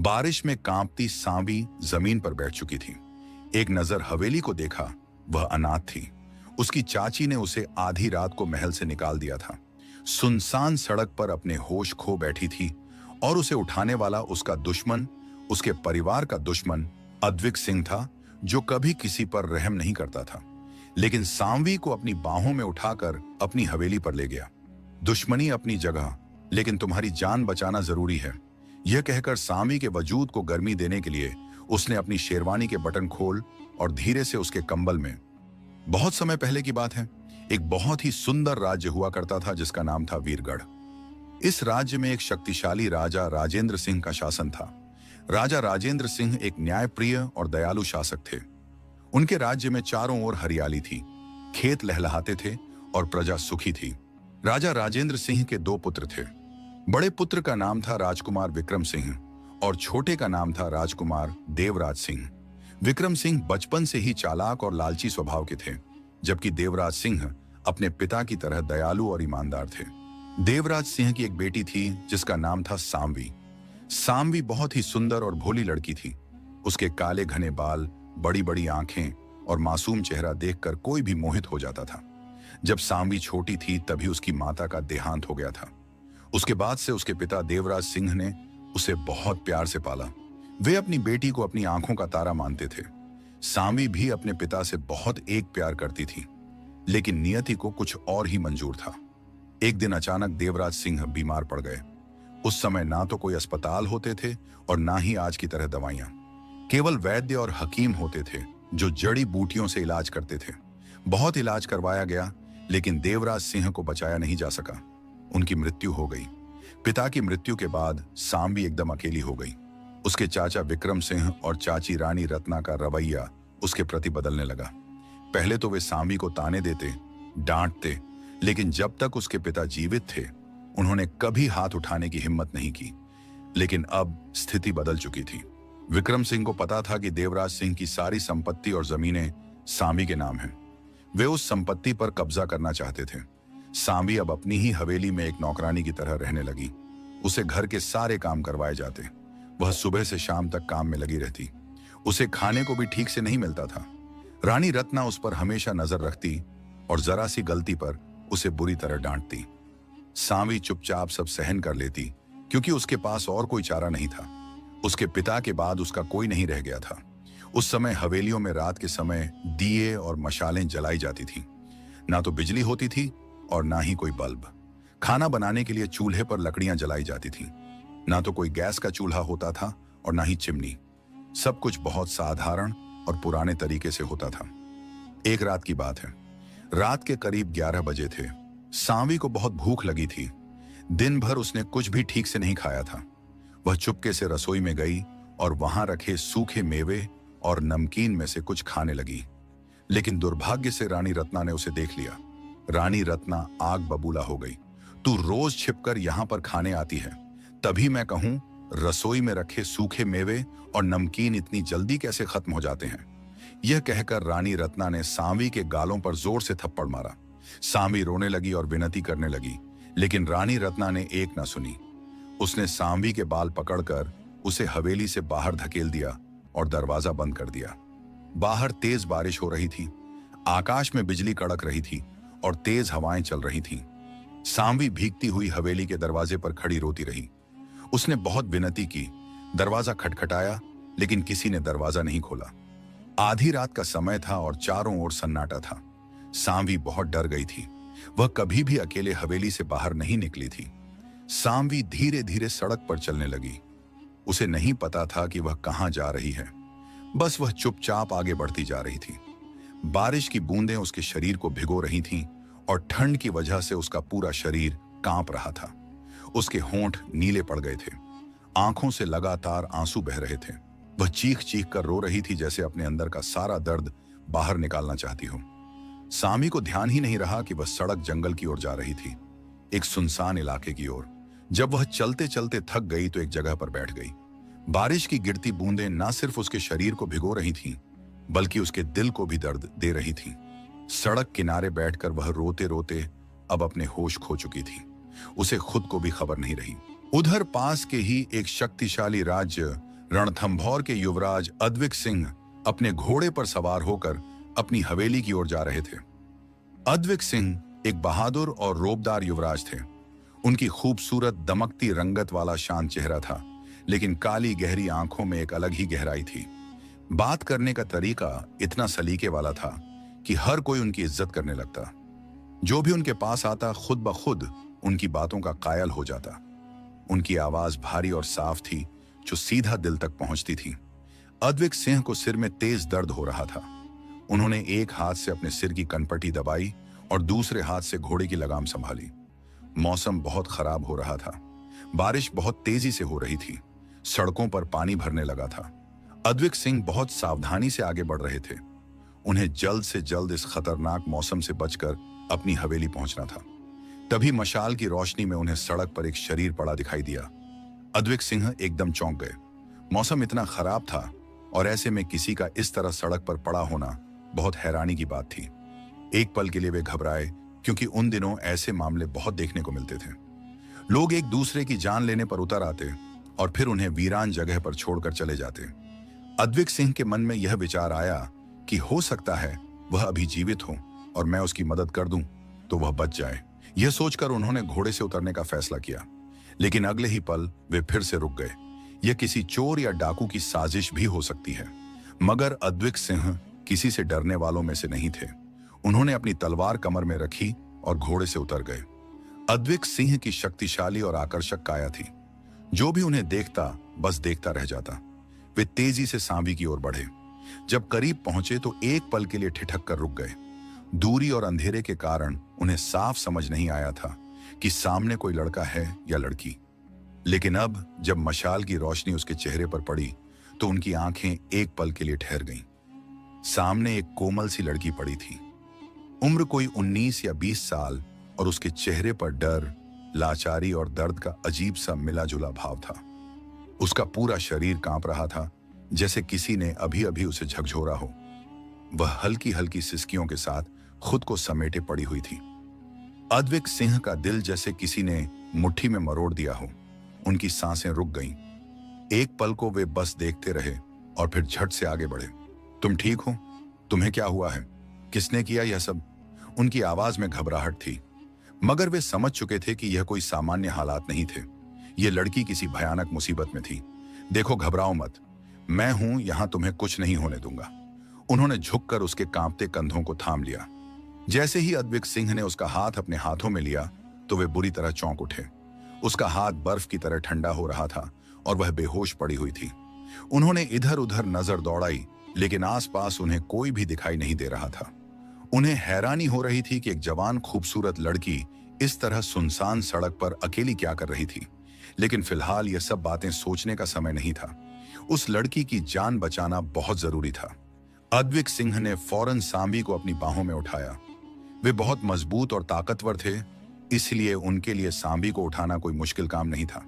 बारिश में कांपती सांवी जमीन पर बैठ चुकी थी। एक नजर हवेली को देखा, वह अनाथ थी। उसकी चाची ने उसे आधी रात को महल से निकाल दिया था। सुनसान सड़क पर अपने होश खो बैठी थी और उसे उठाने वाला उसका दुश्मन, उसके परिवार का दुश्मन अद्विक सिंह था, जो कभी किसी पर रहम नहीं करता था, लेकिन सांवी को अपनी बाहों में उठाकर अपनी हवेली पर ले गया। दुश्मनी अपनी जगह, लेकिन तुम्हारी जान बचाना जरूरी है, यह कहकर सांवी के वजूद को गर्मी देने के लिए उसने अपनी शेरवानी के बटन खोल और धीरे से उसके कंबल में। बहुत समय पहले की बात है, एक बहुत ही सुंदर राज्य हुआ करता था जिसका नाम था वीरगढ़। इस राज्य में एक शक्तिशाली राजा राजेंद्र सिंह का शासन था। राजा राजेंद्र सिंह एक न्यायप्रिय और दयालु शासक थे। उनके राज्य में चारों ओर हरियाली थी, खेत लहलहाते थे और प्रजा सुखी थी। राजा राजेंद्र सिंह के दो पुत्र थे। बड़े पुत्र का नाम था राजकुमार विक्रम सिंह और छोटे का नाम था राजकुमार देवराज सिंह। विक्रम सिंह बचपन से ही चालाक और लालची स्वभाव के थे, जबकि देवराज सिंह अपने पिता की तरह दयालु और ईमानदार थे। देवराज सिंह की एक बेटी थी जिसका नाम था सांवी। सांवी बहुत ही सुंदर और भोली लड़की थी। उसके काले घने बाल, बड़ी बड़ी आंखें और मासूम चेहरा देखकर कोई भी मोहित हो जाता था। जब सांवी छोटी थी तभी उसकी माता का देहांत हो गया था। उसके बाद से उसके पिता देवराज सिंह ने उसे बहुत प्यार से पाला। वे अपनी बेटी को अपनी आंखों का तारा मानते थे। सांवी भी अपने पिता से बहुत एक प्यार करती थी, लेकिन नियति को कुछ और ही मंजूर था। एक दिन अचानक देवराज सिंह बीमार पड़ गए। उस समय ना तो कोई अस्पताल होते थे और ना ही आज की तरह दवाइयां। केवल वैद्य और हकीम होते थे जो जड़ी बूटियों से इलाज करते थे। बहुत इलाज करवाया गया, लेकिन देवराज सिंह को बचाया नहीं जा सका। उनकी मृत्यु हो गई। पिता की मृत्यु के बाद सांवी एकदम अकेली हो गई। उसके चाचा विक्रम सिंह और चाची रानी रत्ना का रवैया उसके प्रति बदलने लगा। पहले तो वे सांवी को ताने देते, डांटते, लेकिन जब तक उसके पिता जीवित थे उन्होंने कभी हाथ उठाने की हिम्मत नहीं की। लेकिन अब स्थिति बदल चुकी थी। विक्रम सिंह को पता था कि देवराज सिंह की सारी संपत्ति और जमीनें सांवी के नाम हैं। वे उस संपत्ति पर कब्जा करना चाहते थे। सांवी अब अपनी ही हवेली में एक नौकरानी की तरह रहने लगी। उसे घर के सारे काम करवाए जाते। वह सुबह से शाम तक काम में लगी रहती। उसे खाने को भी ठीक से नहीं मिलता था। रानी रत्ना उस पर हमेशा नजर रखती और जरा सी गलती पर उसे बुरी तरह डांटती। सांवी चुपचाप सब सहन कर लेती, क्योंकि उसके पास और कोई चारा नहीं था। उसके पिता के बाद उसका कोई नहीं रह गया था। उस समय हवेलियों में रात के समय दिए और मशालें जलाई जाती थी। ना तो बिजली होती थी और ना ही कोई बल्ब। खाना बनाने के लिए चूल्हे पर लकड़ियां जलाई जाती थी। ना तो कोई गैस का चूल्हा होता था और ना ही चिमनी। सब कुछ बहुत साधारण और पुराने तरीके से होता था। एक रात की बात है। रात के करीब 11 बजे थे। सांवी को बहुत भूख लगी थी। दिन भर उसने कुछ भी ठीक से नहीं खाया था। वह चुपके से रसोई में गई और वहां रखे सूखे मेवे और नमकीन में से कुछ खाने लगी। लेकिन दुर्भाग्य से रानी रत्ना ने उसे देख लिया। रानी रत्ना आग बबूला हो गई। तू रोज छिपकर यहां पर खाने आती है, तभी मैं कहूं रसोई में रखे सूखे मेवे और नमकीन इतनी जल्दी कैसे खत्म हो जाते हैं। यह कहकर रानी रत्ना ने सांवी के गालों पर जोर से थप्पड़ मारा। सांवी रोने लगी और विनती करने लगी, लेकिन रानी रत्ना ने एक ना सुनी। उसने सांवी के बाल पकड़कर उसे हवेली से बाहर धकेल दिया और दरवाजा बंद कर दिया। बाहर तेज बारिश हो रही थी। आकाश में बिजली कड़क रही थी और तेज हवाएं चल रही थीं। सांवी भीगती हुई हवेली के दरवाजे पर खड़ी रोती रही। उसने बहुत विनती की, दरवाजा खटखटाया, लेकिन किसी ने दरवाजा नहीं खोला। आधी रात का समय था और चारों ओर सन्नाटा था। सांवी बहुत डर गई थी। वह कभी भी अकेले हवेली से बाहर नहीं निकली थी। सांवी धीरे धीरे सड़क पर चलने लगी। उसे नहीं पता था कि वह कहां जा रही है। बस वह चुपचाप आगे बढ़ती जा रही थी। बारिश की बूंदें उसके शरीर को भिगो रही थीं और ठंड की वजह से उसका पूरा शरीर कांप रहा था। उसके होंठ नीले पड़ गए थे। आंखों से लगातार आंसू बह रहे थे। वह चीख चीख कर रो रही थी, जैसे अपने अंदर का सारा दर्द बाहर निकालना चाहती हो। सांवी को ध्यान ही नहीं रहा कि वह सड़क जंगल की ओर जा रही थी, एक सुनसान इलाके की ओर। जब वह चलते चलते थक गई तो एक जगह पर बैठ गई। बारिश की गिरती बूंदें न सिर्फ उसके शरीर को भिगो रही थीं, बल्कि उसके दिल को भी दर्द दे रही थीं। सड़क किनारे बैठकर वह रोते रोते अब अपने होश खो चुकी थी। उसे खुद को भी खबर नहीं रही। उधर पास के ही एक शक्तिशाली राज्य रणथंभौर के युवराज अद्विक सिंह अपने घोड़े पर सवार होकर अपनी हवेली की ओर जा रहे थे। अद्विक सिंह एक बहादुर और रोबदार युवराज थे। उनकी खूबसूरत दमकती रंगत वाला शांत चेहरा था, लेकिन काली गहरी आंखों में एक अलग ही गहराई थी। बात करने का तरीका इतना सलीके वाला था कि हर कोई उनकी इज्जत करने लगता। जो भी उनके पास आता खुद ब खुद उनकी बातों का कायल हो जाता। उनकी आवाज भारी और साफ थी, जो सीधा दिल तक पहुंचती थी। अद्विक सिंह को सिर में तेज दर्द हो रहा था। उन्होंने एक हाथ से अपने सिर की कनपटी दबाई और दूसरे हाथ से घोड़े की लगाम संभाली। मौसम बहुत खराब हो रहा था। बारिश बहुत तेजी से हो रही थी। सड़कों पर पानी भरने लगा था। अद्विक सिंह बहुत सावधानी से आगे बढ़ रहे थे। उन्हें जल्द से जल्द इस खतरनाक मौसम से बचकर अपनी हवेली पहुंचना था। तभी मशाल की रोशनी में उन्हें सड़क पर एक शरीर पड़ा दिखाई दिया। अद्विक सिंह एकदम चौंक गए। मौसम इतना खराब था और ऐसे में किसी का इस तरह सड़क पर पड़ा होना बहुत हैरानी की बात थी। एक पल के लिए वे घबराए, क्योंकि उन दिनों ऐसे मामले बहुत देखने को मिलते थे। लोग एक दूसरे की जान लेने पर उतर आते और फिर उन्हें वीरान जगह पर छोड़कर चले जाते। अद्विक सिंह के मन में यह विचार आया कि हो सकता है वह अभी जीवित हो और मैं उसकी मदद कर दूं तो वह बच जाए। यह सोचकर उन्होंने घोड़े से उतरने का फैसला किया, लेकिन अगले ही पल वे फिर से रुक गए। यह किसी चोर या डाकू की साजिश भी हो सकती है, मगर अद्विक सिंह किसी से डरने वालों में से नहीं थे। उन्होंने अपनी तलवार कमर में रखी और घोड़े से उतर गए। अद्विक सिंह की शक्तिशाली और आकर्षक काया थी। जो भी उन्हें देखता बस देखता रह जाता। वे तेजी से सांबी की ओर बढ़े। जब करीब पहुंचे तो एक पल के लिए ठिठक कर रुक गए। दूरी और अंधेरे के कारण उन्हें साफ समझ नहीं आया था कि सामने कोई लड़का है या लड़की। लेकिन अब जब मशाल की रोशनी उसके चेहरे पर पड़ी तो उनकी आंखें एक पल के लिए ठहर गईं। सामने एक कोमल सी लड़की पड़ी थी। उम्र कोई 19 या 20 साल, और उसके चेहरे पर डर, लाचारी और दर्द का अजीब सा मिला जुला भाव था। उसका पूरा शरीर कांप रहा था, जैसे किसी ने अभी अभी उसे झकझोरा हो। वह हल्की हल्की सिसकियों के साथ खुद को समेटे पड़ी हुई थी। अद्विक सिंह का दिल जैसे किसी ने मुट्ठी में मरोड़ दिया हो। उनकी सांसें रुक गईं। एक पल को वे बस देखते रहे और फिर झट से आगे बढ़े। तुम ठीक हो? तुम्हें क्या हुआ है? किसने किया यह सब? उनकी आवाज में घबराहट थी, मगर वे समझ चुके थे कि यह कोई सामान्य हालात नहीं थे। यह लड़की किसी भयानक मुसीबत में थी। देखो, घबराओ मत, मैं हूं यहां, तुम्हें कुछ नहीं होने दूंगा। उन्होंने झुककर उसके कांपते कंधों को थाम लिया। जैसे ही अद्विक सिंह ने उसका हाथ अपने हाथों में लिया तो वे बुरी तरह चौंक उठे। उसका हाथ बर्फ की तरह ठंडा हो रहा था और वह बेहोश पड़ी हुई थी। उन्होंने इधर उधर नजर दौड़ाई, लेकिन आसपास उन्हें कोई भी दिखाई नहीं दे रहा था। उन्हें हैरानी हो रही थी कि एक जवान खूबसूरत लड़की इस तरह सुनसान सड़क पर अकेली क्या कर रही थी। लेकिन फिलहाल यह सब बातें सोचने का समय नहीं था। उस लड़की की जान बचाना बहुत जरूरी था। अद्विक सिंह ने फौरन सांबी को अपनी बाहों में उठाया। वे बहुत मजबूत और ताकतवर थे, इसलिए उनके लिए सांबी को उठाना कोई मुश्किल काम नहीं था।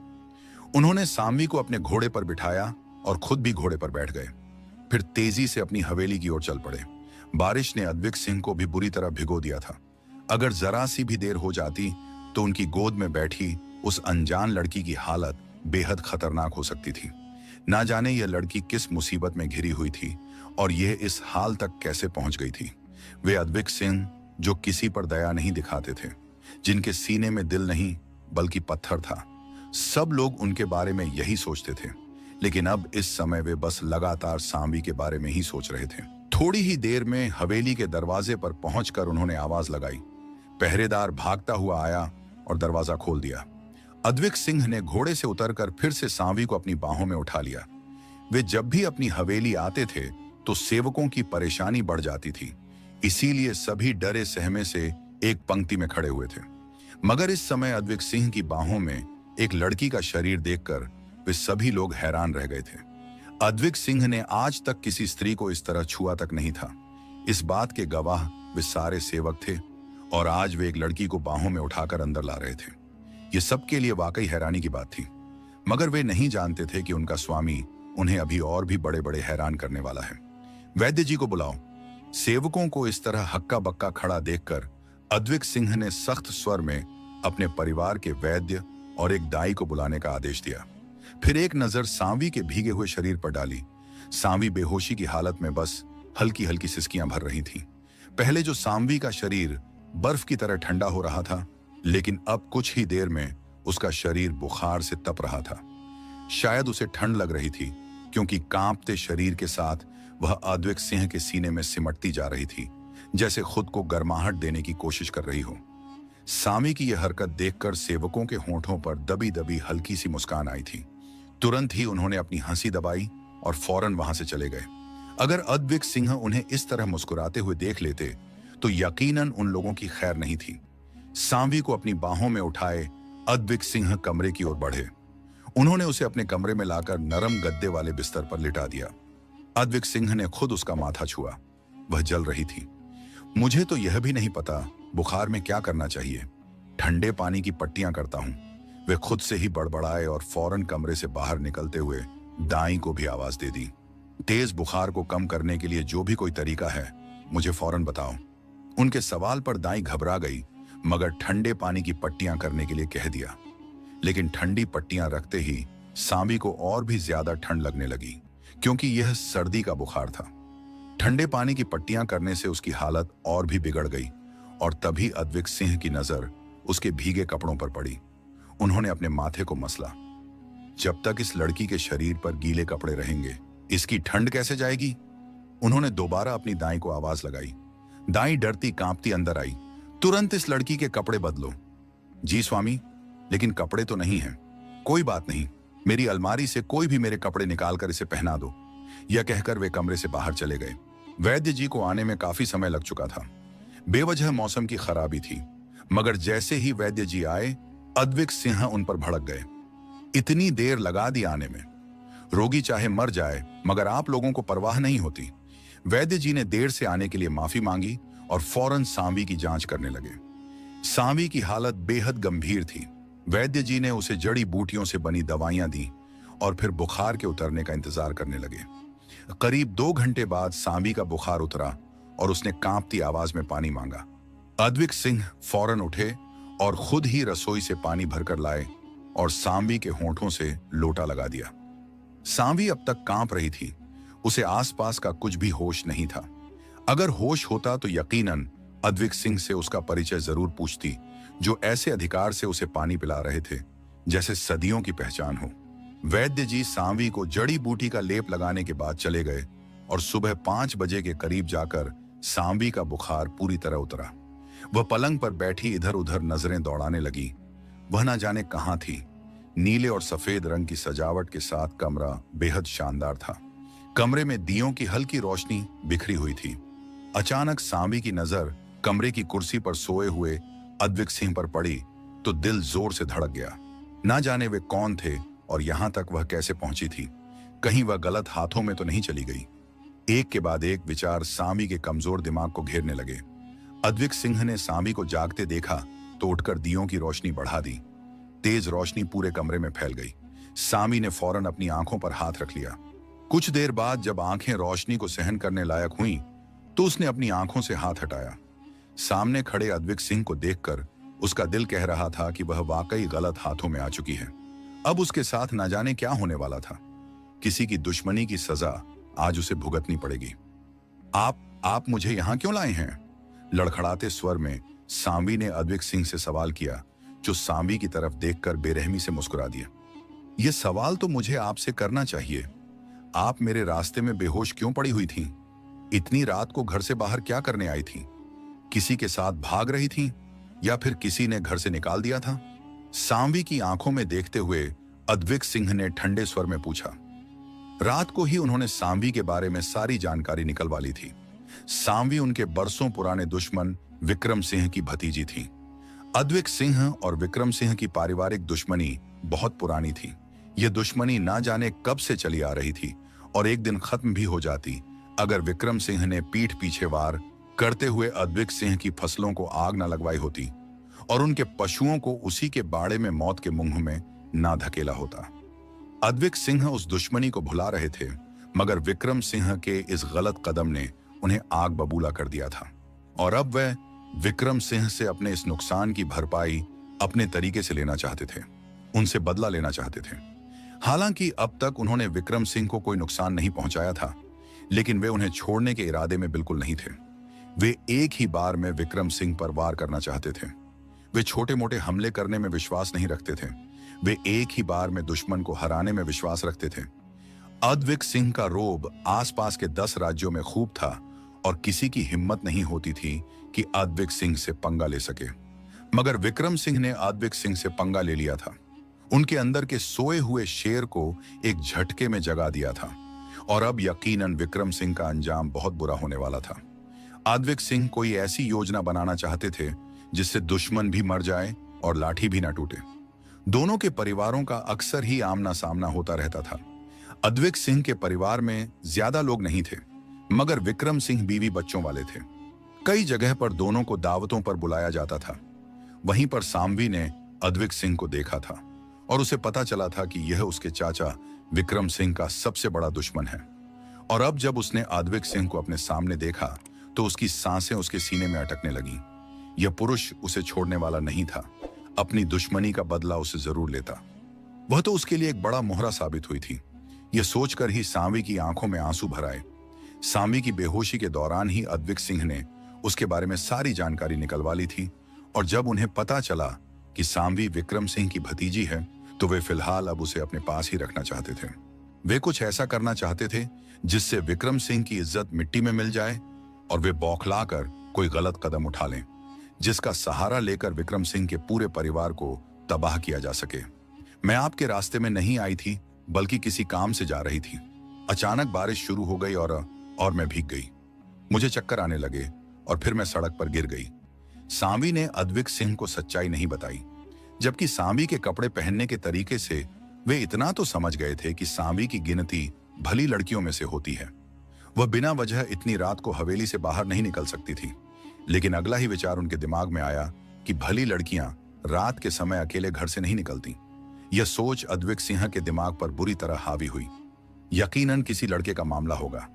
उन्होंने सांबी को अपने घोड़े पर बिठाया और खुद भी घोड़े पर बैठ गए। फिर तेजी से अपनी हवेली की ओर चल पड़े। बारिश ने अद्विक सिंह को भी बुरी तरह भिगो दिया था। अगर जरा सी भी देर हो जाती तो उनकी गोद में बैठी उस अनजान लड़की की हालत बेहद खतरनाक हो सकती थी। ना जाने यह लड़की किस मुसीबत में घिरी हुई थी और यह इस हाल तक कैसे पहुंच गई थी। वे अद्विक सिंह, जो किसी पर दया नहीं दिखाते थे, जिनके सीने में दिल नहीं बल्कि पत्थर था। सब लोग उनके बारे में यही सोचते थे, लेकिन अब इस समय वे बस लगातार सांबी के बारे में ही सोच रहे थे। थोड़ी ही देर में हवेली के दरवाजे पर पहुंचकर उन्होंने आवाज लगाई। पहरेदार भागता हुआ आया और दरवाजा खोल दिया। अद्विक सिंह ने घोड़े से उतरकर फिर से सांबी को अपनी बाहों में उठा लिया। वे जब भी अपनी हवेली आते थे तो सेवकों की परेशानी बढ़ जाती थी, इसीलिए सभी डरे सहमे से एक पंक्ति में खड़े हुए थे। मगर इस समय अद्विक सिंह की बाहों में एक लड़की का शरीर देखकर वे सभी लोग हैरान रह गए थे। अद्विक सिंह ने आज तक किसी स्त्री को इस तरह छुआ तक नहीं था। इस बात के गवाह वे सारे सेवक थे और आज वे एक लड़की को बाहों में उठाकर अंदर ला रहे थे। ये सबके लिए वाकई हैरानी की बात थी, मगर वे नहीं जानते थे कि उनका स्वामी उन्हें अभी और भी बड़े बड़े हैरान करने वाला है। वैद्य जी को बुलाओ। सेवकों को इस तरह हक्का बक्का खड़ा देखकर अद्विक सिंह ने सख्त स्वर में अपने परिवार के वैद्य और एक दाई को बुलाने का आदेश दिया। फिर एक नजर सांवी के भीगे हुए शरीर पर डाली। सांवी बेहोशी की हालत में बस हल्की हल्की सिसकियां भर रही थीं। पहले जो सांवी का शरीर बर्फ की तरह ठंडा हो रहा था, लेकिन अब कुछ ही देर में उसका शरीर बुखार से तप रहा था। शायद उसे ठंड लग रही थी, क्योंकि कांपते शरीर के साथ वह अद्विक सिंह के सीने में सिमटती जा रही थी, जैसे खुद को गर्माहट देने की कोशिश कर रही हो। सामी की यह हरकत देखकर सेवकों के होंठों पर दबी दबी हल्की सी मुस्कान आई थी। तुरंत ही उन्होंने अपनी हंसी दबाई और फौरन वहां से चले गए। अगर अद्विक सिंह उन्हें इस तरह मुस्कुराते हुए देख लेते तो यकीनन उन लोगों की खैर नहीं थी। सांवी को अपनी बाहों में उठाए अद्विक सिंह कमरे की ओर बढ़े। उन्होंने उसे अपने कमरे में लाकर नरम गद्दे वाले बिस्तर पर लिटा दिया। अद्विक सिंह ने खुद उसका माथा छुआ। वह जल रही थी। मुझे तो यह भी नहीं पता बुखार में क्या करना चाहिए। ठंडे पानी की पट्टियां करता हूं। वे खुद से ही बड़बड़ाए और फौरन कमरे से बाहर निकलते हुए दाई को भी आवाज दे दी। तेज बुखार को कम करने के लिए जो भी कोई तरीका है मुझे फौरन बताओ। उनके सवाल पर दाई घबरा गई, मगर ठंडे पानी की पट्टियां करने के लिए कह दिया। लेकिन ठंडी पट्टियां रखते ही सांवी को और भी ज्यादा ठंड लगने लगी, क्योंकि यह सर्दी का बुखार था। ठंडे पानी की पट्टियां करने से उसकी हालत और भी बिगड़ गई और तभी अद्विक सिंह की नजर उसके भीगे कपड़ों पर पड़ी। उन्होंने अपने माथे को मसला। जब तक इस लड़की के शरीर पर गीले कपड़े रहेंगे, इसकी ठंड कैसे जाएगी? उन्होंने दोबारा अपनी दाई को आवाज लगाई। दाई डरती कांपती अंदर आई। तुरंत इस लड़की के कपड़े बदलो। जी स्वामी, लेकिन कपड़े तो नहीं हैं। कोई बात नहीं, मेरी अलमारी से कोई भी मेरे कपड़े निकालकर इसे पहना दो। यह कहकर वे कमरे से बाहर चले गए। वैद्य जी को आने में काफी समय लग चुका था। बेवजह मौसम की खराबी थी, मगर जैसे ही वैद्य जी आए, अद्विक सिंह उन पर भड़क गए। इतनी देर लगा दी आने में। रोगी चाहे मर जाए, मगर आप लोगों को परवाह नहीं होती। वैद्य जी ने देर से आने के लिए माफी मांगी और फौरन सांवी की जांच करने लगे। सांवी की हालत बेहद गंभीर थी। वैद्य जी ने उसे जड़ी बूटियों से बनी दवाइयां दी और फिर बुखार के उतरने का इंतजार करने लगे। करीब 2 घंटे बाद सांवी का बुखार उतरा और उसने कांपती आवाज में पानी मांगा। अद्विक सिंह फौरन उठे और खुद ही रसोई से पानी भरकर लाए और सांवी के होंठों से लोटा लगा दिया। सांवी अब तक कांप रही थी। उसे आसपास का कुछ भी होश नहीं था। अगर होश होता तो यकीनन अद्विक सिंह से उसका परिचय जरूर पूछती, जो ऐसे अधिकार से उसे पानी पिला रहे थे जैसे सदियों की पहचान हो। वैद्य जी सांवी को जड़ी बूटी का लेप लगाने के बाद चले गए और सुबह 5 बजे के करीब जाकर सांवी का बुखार पूरी तरह उतरा। वह पलंग पर बैठी इधर उधर नजरें दौड़ाने लगी। वह ना जाने कहां थी। नीले और सफेद रंग की सजावट के साथ कमरा बेहद शानदार था। कमरे में दियों की हल्की रोशनी बिखरी हुई थी। अचानक सांवी की नजर कमरे की कुर्सी पर सोए हुए अद्विक सिंह पर पड़ी तो दिल जोर से धड़क गया। ना जाने वे कौन थे और यहां तक वह कैसे पहुंची थी। कहीं वह गलत हाथों में तो नहीं चली गई। एक के बाद एक विचार सांवी के कमजोर दिमाग को घेरने लगे। अद्विक सिंह ने सांवी को जागते देखा तो उठकर दियों की रोशनी बढ़ा दी। तेज रोशनी पूरे कमरे में फैल गई। सांवी ने फौरन अपनी आंखों पर हाथ रख लिया। कुछ देर बाद जब आंखें रोशनी को सहन करने लायक हुईं, तो उसने अपनी आंखों से हाथ हटाया। सामने खड़े अद्विक सिंह को देखकर उसका दिल कह रहा था कि वह वाकई गलत हाथों में आ चुकी है। अब उसके साथ ना जाने क्या होने वाला था। किसी की दुश्मनी की सजा आज उसे भुगतनी पड़ेगी। आप मुझे यहां क्यों लाए हैं? लड़खड़ाते स्वर में सांवी ने अद्विक सिंह से सवाल किया, जो सांवी की तरफ देखकर बेरहमी से मुस्कुरा दिया। यह सवाल तो मुझे आपसे करना चाहिए। आप मेरे रास्ते में बेहोश क्यों पड़ी हुई थीं? इतनी रात को घर से बाहर क्या करने आई थीं? किसी के साथ भाग रही थीं या फिर किसी ने घर से निकाल दिया था? सांवी की आंखों में देखते हुए अद्विक सिंह ने ठंडे स्वर में पूछा। रात को ही उन्होंने सांवी के बारे में सारी जानकारी निकलवा ली थी। सांवी उनके बरसों पुराने दुश्मन विक्रम सिंह की भतीजी थी। अद्विक सिंह और विक्रम सिंह की पारिवारिक दुश्मनी बहुत पुरानी थी। यह दुश्मनी ना जाने कब से चली आ रही थी और एक दिन खत्म भी हो जाती अगर विक्रम सिंह ने पीठ पीछे वार करते हुए अद्विक सिंह की फसलों को आग न लगवाई होती और उनके पशुओं को उसी के बाड़े में मौत के मुंह में ना धकेला होता। अद्विक सिंह उस दुश्मनी को भुला रहे थे, मगर विक्रम सिंह के इस गलत कदम ने उन्हें आग बबूला कर दिया था और अब वह विक्रम सिंह से अपने इस नुकसान की भरपाई अपने तरीके से लेना चाहते थे। उनसे बदला लेना चाहते थे। हालांकि अब तक उन्होंने विक्रम सिंह को कोई नुकसान नहीं पहुंचाया था, लेकिन वे उन्हें छोड़ने के इरादे में बिल्कुल नहीं थे। वे एक ही बार में विक्रम सिंह पर वार करना चाहते थे। वे छोटे मोटे हमले करने में विश्वास नहीं रखते थे। वे एक ही बार में दुश्मन को हराने में विश्वास रखते थे। अद्विक सिंह का रोब आसपास के 10 राज्यों में खूब था और किसी की हिम्मत नहीं होती थी कि अद्विक सिंह से पंगा ले सके। मगर विक्रम सिंह ने अद्विक सिंह से पंगा ले लिया था। उनके अंदर के सोए हुए शेर को एक झटके में जगा दिया था और अब यकीनन विक्रम सिंह का अंजाम बहुत बुरा होने वाला था। अद्विक सिंह कोई ऐसी योजना बनाना चाहते थे जिससे दुश्मन भी मर जाए और लाठी भी ना टूटे। दोनों के परिवारों का अक्सर ही आमना सामना होता रहता था। अद्विक सिंह के परिवार में ज्यादा लोग नहीं थे, मगर विक्रम सिंह बीवी बच्चों वाले थे। कई जगह पर दोनों को दावतों पर बुलाया जाता था। वहीं पर सांवी ने अद्विक सिंह को देखा था और उसे पता चला था कि यह उसके चाचा विक्रम सिंह का सबसे बड़ा दुश्मन है। और अब जब उसने अद्विक सिंह को अपने सामने देखा तो उसकी सांसें उसके सीने में अटकने लगीं। यह पुरुष उसे छोड़ने वाला नहीं था। अपनी दुश्मनी का बदला उसे जरूर लेता। वह तो उसके लिए एक बड़ा मोहरा साबित हुई थी। यह सोचकर ही सांवी की आंखों में आंसू भर आए। सांवी की बेहोशी के दौरान ही अद्विक सिंह ने उसके बारे में सारी जानकारी निकलवा ली थी और जब उन्हें पता चला कि सांवी विक्रम सिंह की भतीजी है तो वे फिलहाल अब उसे अपने पास ही रखना चाहते थे। वे कुछ ऐसा करना चाहते थे जिससे विक्रम सिंह की इज्जत मिट्टी में मिल जाए और वे बौखलाकर कोई गलत कदम उठा लें जिसका सहारा लेकर विक्रम सिंह के पूरे परिवार को तबाह किया जा सके। मैं आपके रास्ते में नहीं आई थी बल्कि किसी काम से जा रही थी। अचानक बारिश शुरू हो गई और मैं भीग गई। मुझे चक्कर आने लगे और फिर मैं सड़क पर गिर गई। सांवी ने अद्विक सिंह को सच्चाई नहीं बताई, जबकि सांवी के कपड़े पहनने के तरीके से वे इतना तो समझ गए थे कि सांवी की गिनती भली लड़कियों में से होती है। वह बिना वजह इतनी रात को हवेली से बाहर नहीं निकल सकती थी। लेकिन अगला ही विचार उनके दिमाग में आया कि भली लड़कियां रात के समय अकेले घर से नहीं निकलती। यह सोच अद्विक सिंह के दिमाग पर बुरी तरह हावी हुई। यकीनन किसी लड़के का मामला होगा।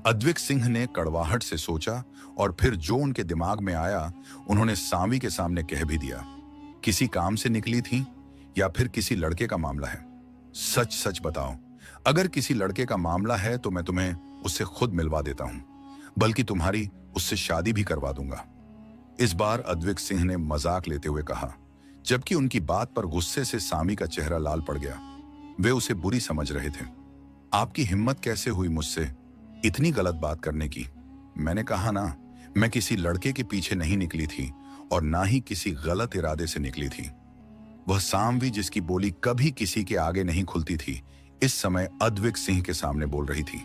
अद्विक सिंह ने कड़वाहट से सोचा और फिर जो उनके दिमाग में आया उन्होंने सांवी के सामने कह भी दिया। किसी काम से निकली थी या फिर किसी लड़के का मामला है? सच सच बताओ। अगर किसी लड़के का मामला है तो मैं तुम्हें उससे खुद मिलवा देता हूं, बल्कि तुम्हारी उससे शादी भी करवा दूंगा। इस बार अद्विक सिंह ने मजाक लेते हुए कहा, जबकि उनकी बात पर गुस्से से सांवी का चेहरा लाल पड़ गया। वे उसे बुरी समझ रहे थे। आपकी हिम्मत कैसे हुई मुझसे इतनी गलत बात करने की? मैंने कहा ना, मैं किसी लड़के के पीछे नहीं निकली थी और ना ही किसी गलत इरादे से निकली थी। वह सांवी जिसकी बोली कभी किसी के आगे नहीं खुलती थी, इस समय अद्विक सिंह के सामने बोल रही थी,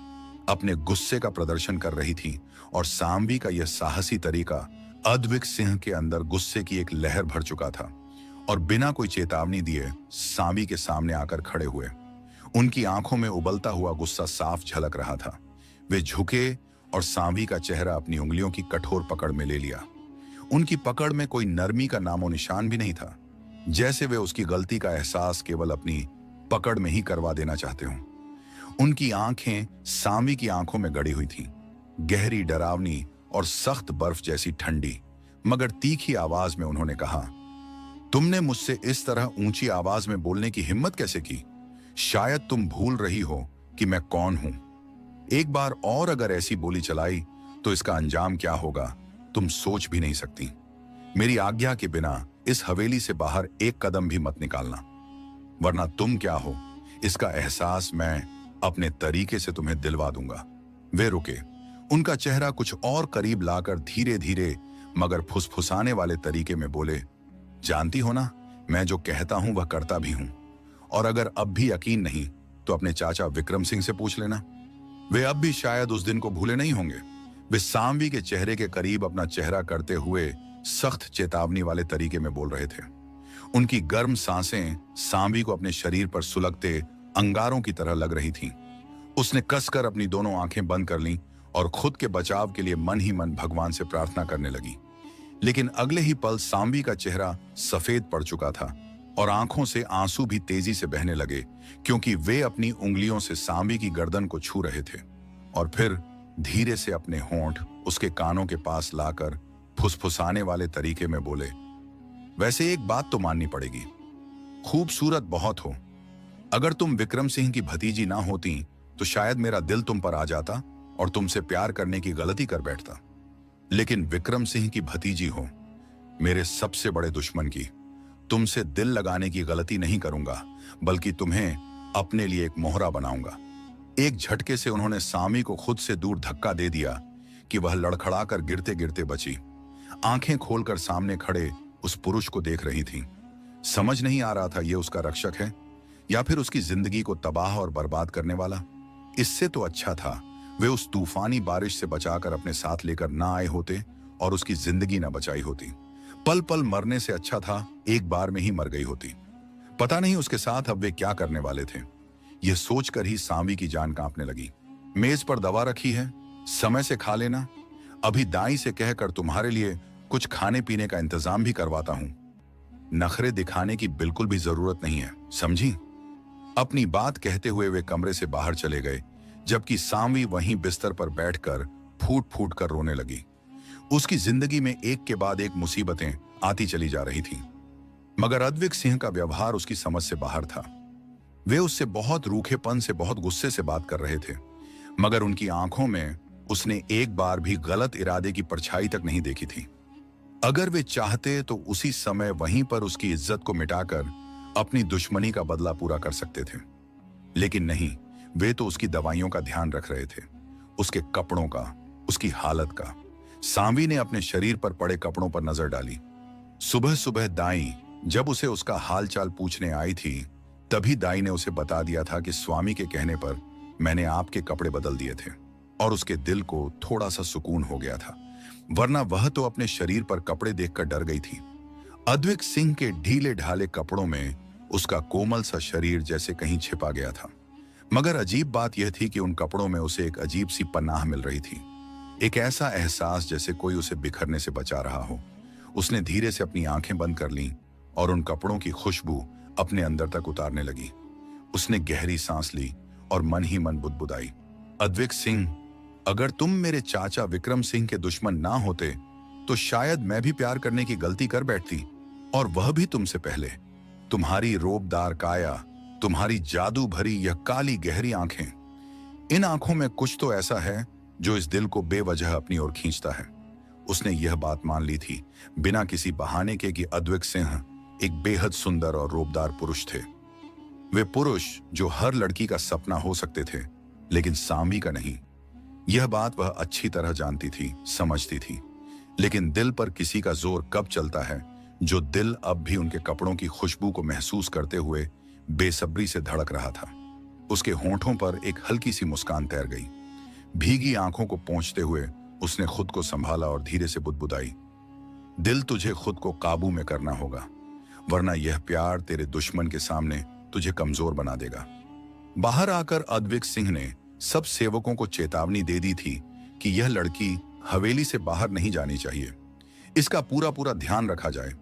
अपने गुस्से का प्रदर्शन कर रही थी और सांवी का यह साहसी तरीका अद्विक सिंह के अंदर गुस्से की एक लहर भर चुका था और बिना कोई चेतावनी दिए सांवी के सामने आकर खड़े हुए। उनकी आंखों में उबलता हुआ गुस्सा साफ झलक रहा था। वे झुके और सांवी का चेहरा अपनी उंगलियों की कठोर पकड़ में ले लिया। उनकी पकड़ में कोई नरमी का नामो निशान भी नहीं था, जैसे वे उसकी गलती का एहसास केवल अपनी पकड़ में ही करवा देना चाहते हों। उनकी आंखें सांवी की आंखों में गड़ी हुई थीं, गहरी, डरावनी और सख्त बर्फ जैसी ठंडी मगर तीखी आवाज में उन्होंने कहा, तुमने मुझसे इस तरह ऊंची आवाज में बोलने की हिम्मत कैसे की? शायद तुम भूल रही हो कि मैं कौन हूं। एक बार और अगर ऐसी बोली चलाई तो इसका अंजाम क्या होगा तुम सोच भी नहीं सकती। मेरी आज्ञा के बिना इस हवेली से बाहर एक कदम भी मत निकालना, वरना तुम क्या हो इसका एहसास मैं अपने तरीके से तुम्हें दिलवा दूंगा। वे रुके। उनका चेहरा कुछ और करीब लाकर धीरे धीरे मगर फुसफुसाने वाले तरीके में बोले, जानती हो ना, मैं जो कहता हूं वह करता भी हूं। और अगर अब भी यकीन नहीं तो अपने चाचा विक्रम सिंह से पूछ लेना। वे अब भी शायद उस दिन को भूले नहीं होंगे। वे सांवी के चेहरे के करीब अपना चेहरा करते हुए सख्त चेतावनी वाले तरीके में बोल रहे थे। उनकी गर्म सांसें सांवी को अपने शरीर पर सुलगते अंगारों की तरह लग रही थीं। उसने कसकर अपनी दोनों आंखें बंद कर लीं और खुद के बचाव के लिए मन ही मन भगवान से प्रार्थना करने लगी। लेकिन अगले ही पल सांवी का चेहरा सफेद पड़ चुका था और आंखों से आंसू भी तेजी से बहने लगे, क्योंकि वे अपनी उंगलियों से सांवी की गर्दन को छू रहे थे और फिर धीरे से अपने होंठ उसके कानों के पास लाकर फुसफुसाने वाले तरीके में बोले, वैसे एक बात तो माननी पड़ेगी, खूबसूरत बहुत हो, अगर तुम विक्रम सिंह की भतीजी ना होती तो शायद मेरा दिल तुम पर आ जाता और तुमसे प्यार करने की गलती कर बैठता। लेकिन विक्रम सिंह की भतीजी हो, मेरे सबसे बड़े दुश्मन की। तुमसे दिल लगाने की गलती नहीं करूंगा, बल्कि तुम्हें अपने लिए एक मोहरा बनाऊंगा। एक झटके से उन्होंने सामी को खुद से दूर धक्का दे दिया कि वह लड़खड़ाकर गिरते गिरते बची। आंखें खोलकर सामने खड़े उस पुरुष को देख रही थी। समझ नहीं आ रहा था ये उसका रक्षक है या फिर उसकी जिंदगी को तबाह और बर्बाद करने वाला। इससे तो अच्छा था वे उस तूफानी बारिश से बचाकर अपने साथ लेकर ना आए होते और उसकी जिंदगी ना बचाई होती। पल पल मरने से अच्छा था एक बार में ही मर गई होती। पता नहीं उसके साथ अब वे क्या करने वाले थे। यह सोचकर ही सावी की जान कांपने लगी। मेज पर दवा रखी है, समय से खा लेना। अभी दाई से कहकर तुम्हारे लिए कुछ खाने पीने का इंतजाम भी करवाता हूं। नखरे दिखाने की बिल्कुल भी जरूरत नहीं है, समझी? अपनी बात कहते हुए वे कमरे से बाहर चले गए, जबकि सावी वहीं बिस्तर पर बैठकर फूट फूट कर रोने लगी। उसकी जिंदगी में एक के बाद एक मुसीबतें आती चली जा रही थीं, मगर अद्विक सिंह का व्यवहार उसकी समझ से बाहर था। वे उससे बहुत रूखेपन से, बहुत गुस्से से बात कर रहे थे, मगर उनकी आंखों में उसने एक बार भी गलत इरादे की परछाई तक नहीं देखी थी। अगर वे चाहते तो उसी समय वहीं पर उसकी इज्जत को मिटाकर अपनी दुश्मनी का बदला पूरा कर सकते थे। लेकिन नहीं, वे तो उसकी दवाइयों का ध्यान रख रहे थे, उसके कपड़ों का, उसकी हालत का। सावी ने अपने शरीर पर पड़े कपड़ों पर नजर डाली। सुबह सुबह दाई जब उसे उसका हालचाल पूछने आई थी, तभी दाई ने उसे बता दिया था कि स्वामी के कहने पर मैंने आपके कपड़े बदल दिए थे, और उसके दिल को थोड़ा सा सुकून हो गया था, वरना वह तो अपने शरीर पर कपड़े देखकर डर गई थी। अद्विक सिंह के ढीले ढाले कपड़ों में उसका कोमल सा शरीर जैसे कहीं छिपा गया था। मगर अजीब बात यह थी कि उन कपड़ों में उसे एक अजीब सी पनाह मिल रही थी, एक ऐसा एहसास जैसे कोई उसे बिखरने से बचा रहा हो। उसने धीरे से अपनी आंखें बंद कर लीं और उन कपड़ों की खुशबू अपने अंदर तक उतारने लगी। उसने गहरी सांस ली और मन ही मन बुदबुदाई, अद्विक सिंह, अगर तुम मेरे चाचा विक्रम सिंह के दुश्मन ना होते तो शायद मैं भी प्यार करने की गलती कर बैठती, और वह भी तुमसे पहले। तुम्हारी रोबदार काया, तुम्हारी जादू भरी यह काली गहरी आंखें, इन आंखों में कुछ तो ऐसा है जो इस दिल को बेवजह अपनी ओर खींचता है। उसने यह बात मान ली थी बिना किसी बहाने के कि अद्विक सिंह एक बेहद सुंदर और रोबदार पुरुष थे। वे पुरुष जो हर लड़की का सपना हो सकते थे, लेकिन सामी का नहीं। यह बात वह अच्छी तरह जानती थी, समझती थी। लेकिन दिल पर किसी का जोर कब चलता है, जो दिल अब भी उनके कपड़ों की खुशबू को महसूस करते हुए बेसब्री से धड़क रहा था। उसके होंठों पर एक हल्की सी मुस्कान तैर गई। भीगी आंखों को पोंछते हुए उसने खुद को संभाला और धीरे से बुदबुदाई, दिल, तुझे खुद को काबू में करना होगा, वरना यह प्यार तेरे दुश्मन के सामने तुझे कमजोर बना देगा। बाहर आकर अद्विक सिंह ने सब सेवकों को चेतावनी दे दी थी कि यह लड़की हवेली से बाहर नहीं जानी चाहिए। इसका पूरा पूरा ध्यान रखा जाए,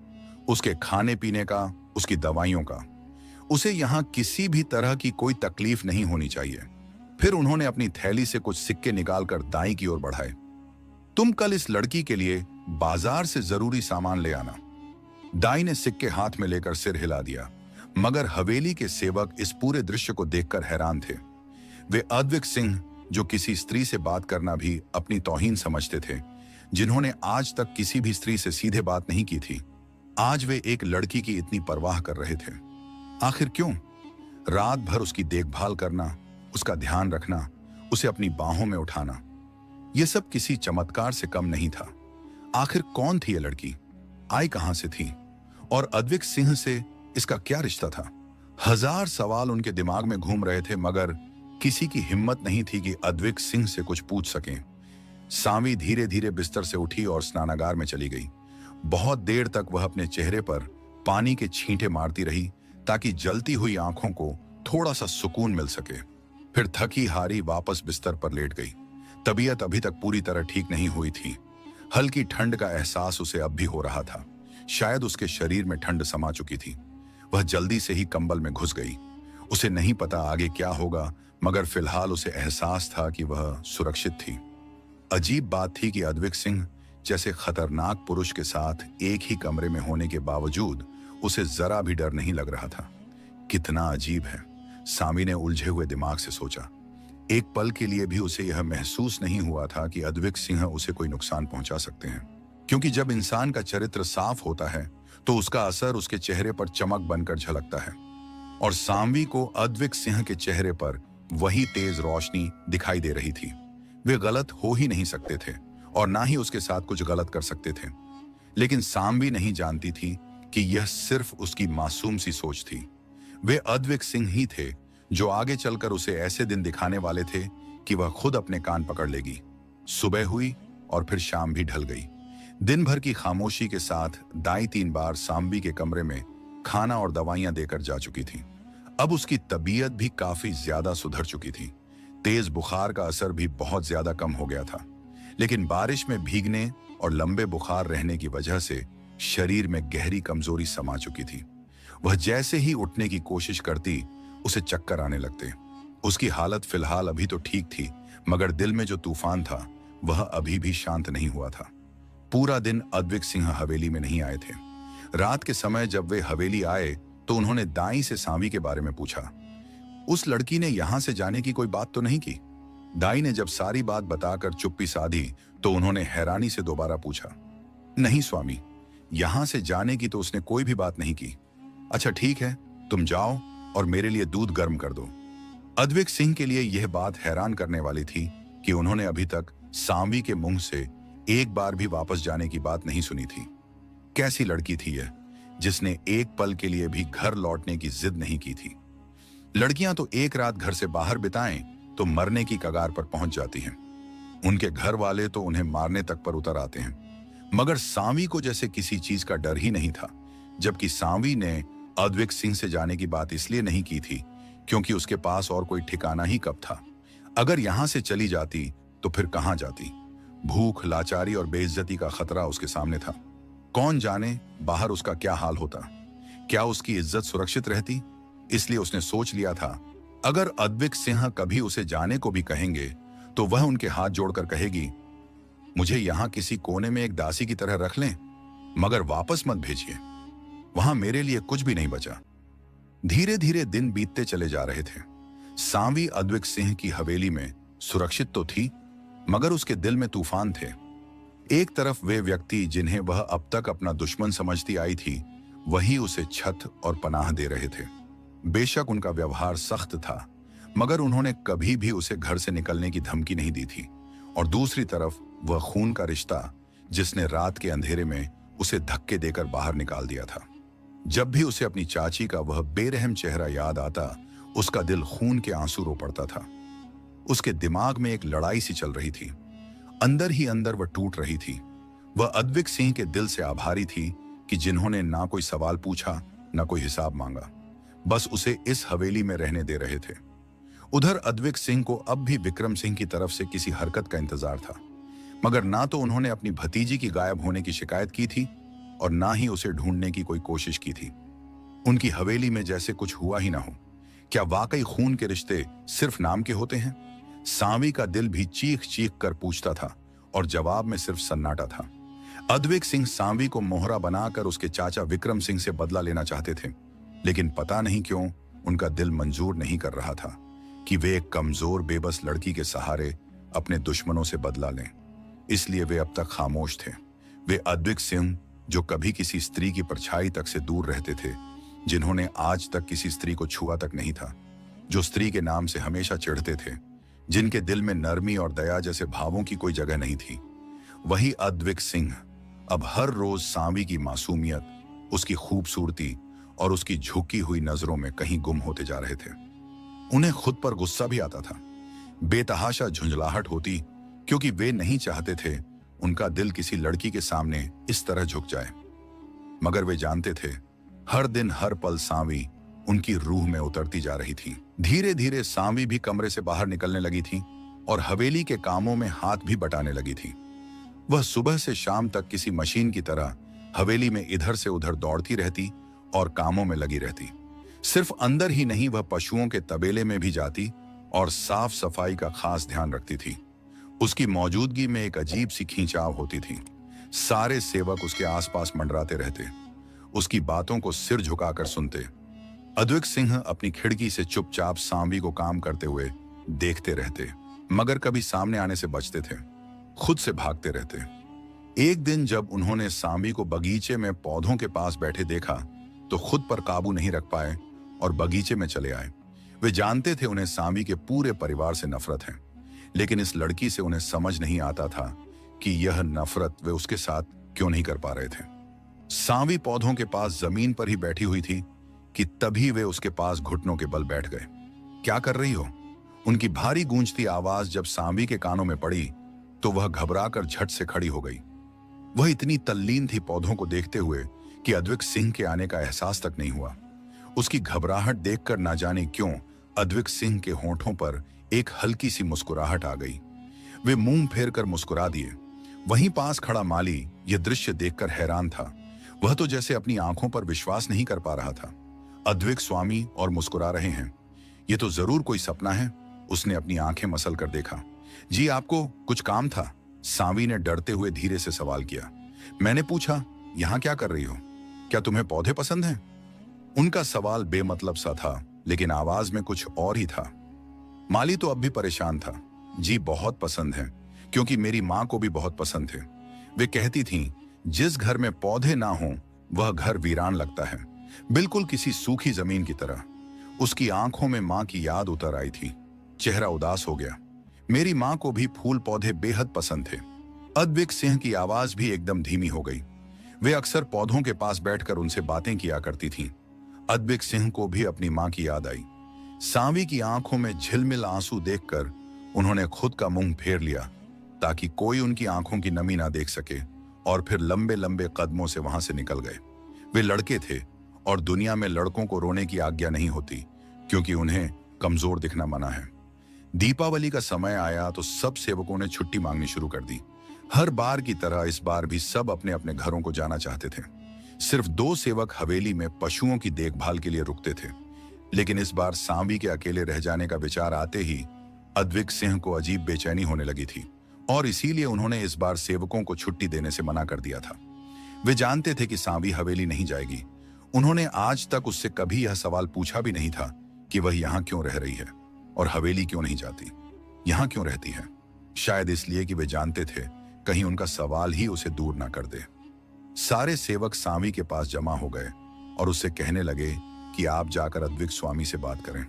उसके खाने पीने का, उसकी दवाइयों का। उसे यहां किसी भी तरह की कोई तकलीफ नहीं होनी चाहिए। फिर उन्होंने अपनी थैली से कुछ सिक्के निकालकर दाई की ओर बढ़ाए। तुम कल इस लड़की के लिए बाजार से जरूरी सामान ले आना। दाई ने सिक्के हाथ में लेकर सिर हिला दिया, मगर हवेली के सेवक इस पूरे दृश्य को देखकर हैरान थे। वे अद्विक सिंह, जो किसी स्त्री से बात करना भी अपनी तौहीन समझते थे, जिन्होंने आज तक किसी भी स्त्री से सीधे बात नहीं की थी, आज वे एक लड़की की इतनी परवाह कर रहे थे। आखिर क्यों? रात भर उसकी देखभाल करना, उसका ध्यान रखना, उसे अपनी बाहों में उठाना, यह सब किसी चमत्कार से कम नहीं था। आखिर कौन थी यह लड़की? आई कहां से थी? और अद्विक सिंह से इसका क्या रिश्ता था? हजार सवाल उनके दिमाग में घूम रहे थे, मगर किसी की हिम्मत नहीं थी कि अद्विक सिंह से कुछ पूछ सकें। सावी धीरे धीरे बिस्तर से उठी और स्नानागार में चली गई। बहुत देर तक वह अपने चेहरे पर पानी के छींटे मारती रही ताकि जलती हुई आंखों को थोड़ा सा सुकून मिल सके। फिर थकी हारी वापस बिस्तर पर लेट गई। तबीयत अभी तक पूरी तरह ठीक नहीं हुई थी। हल्की ठंड का एहसास उसे अब भी हो रहा था। शायद उसके शरीर में ठंड समा चुकी थी। वह जल्दी से ही कंबल में घुस गई। उसे नहीं पता आगे क्या होगा, मगर फिलहाल उसे एहसास था कि वह सुरक्षित थी। अजीब बात थी कि अद्विक सिंह जैसे खतरनाक पुरुष के साथ एक ही कमरे में होने के बावजूद उसे जरा भी डर नहीं लग रहा था। कितना अजीब है। सामी ने उलझे हुए दिमाग से सोचा। एक पल के लिए भी उसे यह महसूस नहीं हुआ था कि अद्विक सिंह उसे कोई नुकसान पहुंचा सकते हैं, क्योंकि जब इंसान का चरित्र साफ होता है तो उसका असर उसके चेहरे पर चमक बनकर झलकता है। और सामवी को अद्विक सिंह के चेहरे पर वही तेज रोशनी दिखाई दे रही थी। वे गलत हो ही नहीं सकते थे और ना ही उसके साथ कुछ गलत कर सकते थे। लेकिन सामवी नहीं जानती थी कि यह सिर्फ उसकी मासूम सी सोच थी। वे अद्विक सिंह ही थे जो आगे चलकर उसे ऐसे दिन दिखाने वाले थे कि वह खुद अपने कान पकड़ लेगी। सुबह हुई और फिर शाम भी ढल गई। दिन भर की खामोशी के साथ दाई 3 बार सामवी के कमरे में खाना और दवाइयां देकर जा चुकी थी। अब उसकी तबीयत भी काफी ज्यादा सुधर चुकी थी। तेज बुखार का असर भी बहुत ज्यादा कम हो गया था, लेकिन बारिश में भीगने और लंबे बुखार रहने की वजह से शरीर में गहरी कमजोरी समा चुकी थी। वह जैसे ही उठने की कोशिश करती, उसे चक्कर आने लगते। उसकी हालत फिलहाल अभी तो ठीक थी, मगर दिल में जो तूफान था वह अभी भी शांत नहीं हुआ था। पूरा दिन अद्विक सिंह हवेली में नहीं आए थे। रात के समय जब वे हवेली आए तो उन्होंने दाई से सावी के बारे में पूछा। उस लड़की ने यहां से जाने की कोई बात तो नहीं की? दाई ने जब सारी बात बताकर चुप्पी साधी तो उन्होंने हैरानी से दोबारा पूछा। नहीं स्वामी, यहां से जाने की तो उसने कोई भी बात नहीं की। अच्छा ठीक है, तुम जाओ और मेरे लिए दूध गर्म कर दो। अद्विक सिंह के लिए यह बात हैरान करने वाली थी कि उन्होंने अभी तक सावी के मुंह से एक बार भी वापस जाने की बात नहीं सुनी थी। कैसी लड़की थी यह, जिसने एक पल के लिए भी घर लौटने की जिद नहीं की थी। लड़कियां तो एक रात घर से बाहर बिताएं तो मरने की कगार पर पहुंच जाती हैं। उनके घर वाले तो उन्हें मारने तक पर उतर आते हैं, मगर सावी को जैसे किसी चीज का डर ही नहीं था। जबकि सावी ने अद्विक सिंह से जाने की बात इसलिए नहीं की थी क्योंकि उसके पास और कोई ठिकाना ही कब था। अगर यहां से चली जाती तो फिर कहां जाती? भूख, लाचारी और बेइज्जती का खतरा उसके सामने था। कौन जाने बाहर उसका क्या हाल होता? क्या उसकी इज्जत सुरक्षित रहती? इसलिए उसने सोच लिया था, अगर अद्विक सिंह कभी उसे जाने को भी कहेंगे तो वह उनके हाथ जोड़कर कहेगी, मुझे यहां किसी कोने में एक दासी की तरह रख लें, मगर वापस मत भेजिए। वहां मेरे लिए कुछ भी नहीं बचा। धीरे धीरे दिन बीतते चले जा रहे थे। सावी अद्विक सिंह की हवेली में सुरक्षित तो थी, मगर उसके दिल में तूफान थे। एक तरफ वे व्यक्ति जिन्हें वह अब तक अपना दुश्मन समझती आई थी, वही उसे छत और पनाह दे रहे थे। बेशक उनका व्यवहार सख्त था, मगर उन्होंने कभी भी उसे घर से निकलने की धमकी नहीं दी थी। और दूसरी तरफ वह खून का रिश्ता, जिसने रात के अंधेरे में उसे धक्के देकर बाहर निकाल दिया था। जब भी उसे अपनी चाची का वह बेरहम चेहरा याद आता, उसका दिल खून के आंसू रो पड़ता था। उसके दिमाग में एक लड़ाई सी चल रही थी। अंदर ही अंदर वह टूट रही थी। वह अद्विक सिंह के दिल से आभारी थी कि जिन्होंने ना कोई सवाल पूछा, ना कोई हिसाब मांगा, बस उसे इस हवेली में रहने दे रहे थे। उधर अद्विक सिंह को अब भी विक्रम सिंह की तरफ से किसी हरकत का इंतजार था, मगर ना तो उन्होंने अपनी भतीजी की गायब होने की शिकायत की थी और ना ही उसे ढूंढने की कोई कोशिश की थी। उनकी हवेली में जैसे कुछ हुआ ही ना हो। क्या वाकई खून के रिश्ते सिर्फ नाम के होते हैं? सावी का दिल भी चीख चीख कर पूछता था और जवाब में सिर्फ सन्नाटा था। अद्विक सिंह सावी को मोहरा बनाकर उसके चाचा विक्रम सिंह से बदला लेना चाहते थे, लेकिन पता नहीं क्यों उनका दिल मंजूर नहीं कर रहा था कि वे एक कमजोर बेबस लड़की के सहारे अपने दुश्मनों से बदला लें। इसलिए वे अब तक खामोश थे। वे अद्विक सिंह, जो कभी किसी स्त्री की परछाई तक से दूर रहते थे, जिन्होंने आज तक किसी स्त्री को छुआ तक नहीं था, जो स्त्री के नाम से हमेशा चिढ़ते थे, जिनके दिल में नरमी और दया जैसे भावों की कोई जगह नहीं थी, वही अद्विक सिंह अब हर रोज सावी की मासूमियत, उसकी खूबसूरती और उसकी झुकी हुई नजरों में कहीं गुम होते जा रहे थे। उन्हें खुद पर गुस्सा भी आता था। बेतहाशा झुंझलाहट होती, क्योंकि वे नहीं चाहते थे उनका दिल किसी लड़की के सामने इस तरह झुक जाए। मगर वे जानते थे, हर दिन हर पल सावी उनकी रूह में उतरती जा रही थी। धीरे धीरे सावी भी कमरे से बाहर निकलने लगी थी और हवेली के कामों में हाथ भी बटाने लगी थी। वह सुबह से शाम तक किसी मशीन की तरह हवेली में इधर से उधर दौड़ती रहती और कामों में लगी रहती। सिर्फ अंदर ही नहीं, वह पशुओं के तबेले में भी जाती और साफ सफाई का खास ध्यान रखती थी। उसकी मौजूदगी में एक अजीब सी खींचाव होती थी। सारे सेवक उसके आसपास मंडराते रहते, उसकी बातों को सिर झुकाकर सुनते। अद्विक सिंह अपनी खिड़की से चुपचाप सांवी को काम करते हुए देखते रहते, मगर कभी सामने आने से बचते थे, खुद से भागते रहते। एक दिन जब उन्होंने सांवी को बगीचे में पौधों के पास बैठे देखा तो खुद पर काबू नहीं रख पाए और बगीचे में चले आए। वे जानते थे उन्हें सांवी के पूरे परिवार से नफरत है, लेकिन इस लड़की से उन्हें समझ नहीं आता था कि यह नफरत वे उसके साथ क्यों नहीं कर पा रहे थे। सांवी पौधों के पास जमीन पर ही बैठी हुई थी कि तभी वे उसके पास घुटनों के बल बैठ गए। क्या कर रही हो? उनकी भारी गूंजती आवाज जब सांवी के कानों में पड़ी तो वह घबराकर झट से खड़ी हो गई। वह इतनी तल्लीन थी पौधों को देखते हुए कि अद्विक सिंह के आने का एहसास तक नहीं हुआ। उसकी घबराहट देखकर ना जाने क्यों अद्विक सिंह के होंठों पर एक हल्की सी मुस्कुराहट आ गई। वे मुंह फेर कर मुस्कुरा दिए। वहीं पास खड़ा माली यह दृश्य देखकर हैरान था। वह तो जैसे अपनी आंखों पर विश्वास नहीं कर पा रहा था। अद्विक स्वामी और मुस्कुरा रहे हैं, ये तो जरूर कोई सपना है। उसने अपनी आंखें मसल कर देखा। जी आपको कुछ काम था? सांवी ने डरते हुए धीरे से सवाल किया। मैंने पूछा, यहां क्या कर रही हो? क्या तुम्हें पौधे पसंद हैं? उनका सवाल बेमतलब सा था, लेकिन आवाज में कुछ और ही था। माली तो अब भी परेशान था। जी बहुत पसंद है, क्योंकि मेरी मां को भी बहुत पसंद थे। वे कहती थीं, जिस घर में पौधे ना हों वह घर वीरान लगता है, बिल्कुल किसी सूखी जमीन की तरह। उसकी आंखों में मां की याद उतर आई थी। चेहरा उदास हो गया। मेरी मां को भी फूल पौधे बेहद पसंद थे। अद्विक सिंह की आवाज भी एकदम धीमी हो गई। वे अक्सर पौधों के पास बैठकर उनसे बातें किया करती थीं। अद्विक सिंह को भी अपनी मां की याद आई। सांवी की आंखों में झिलमिल आंसू देखकर उन्होंने खुद का मुंह फेर लिया ताकि कोई उनकी आंखों की नमी ना देख सके, और फिर लंबे लंबे कदमों से वहां से निकल गए। वे लड़के थे और दुनिया में लड़कों को रोने की आज्ञा नहीं होती, क्योंकि उन्हें कमजोर दिखना मना है। दीपावली का समय आया तो सब सेवकों ने छुट्टी मांगनी शुरू कर दी। हर बार की तरह इस बार भी सब अपने अपने घरों को जाना चाहते थे। सिर्फ 2 सेवक हवेली में पशुओं की देखभाल के लिए रुकते थे, लेकिन इस बार सांवी के अकेले रह जाने का विचार आते ही अद्विक सिंह को अजीब बेचैनी होने लगी थी, और इसीलिए उन्होंने इस बार सेवकों को छुट्टी देने से मना कर दिया था। वे जानते थे कि सांवी हवेली नहीं जाएगी। उन्होंने आज तक उससे कभी यह सवाल पूछा भी नहीं था कि वह यहाँ क्यों रह रही है और हवेली क्यों नहीं जाती, यहाँ क्यों रहती है। शायद इसलिए कि वे जानते थे कहीं उनका सवाल ही उसे दूर ना कर दे। सारे सेवक सांवी के पास जमा हो गए और उससे कहने लगे कि आप जाकर अद्विक स्वामी से बात करें।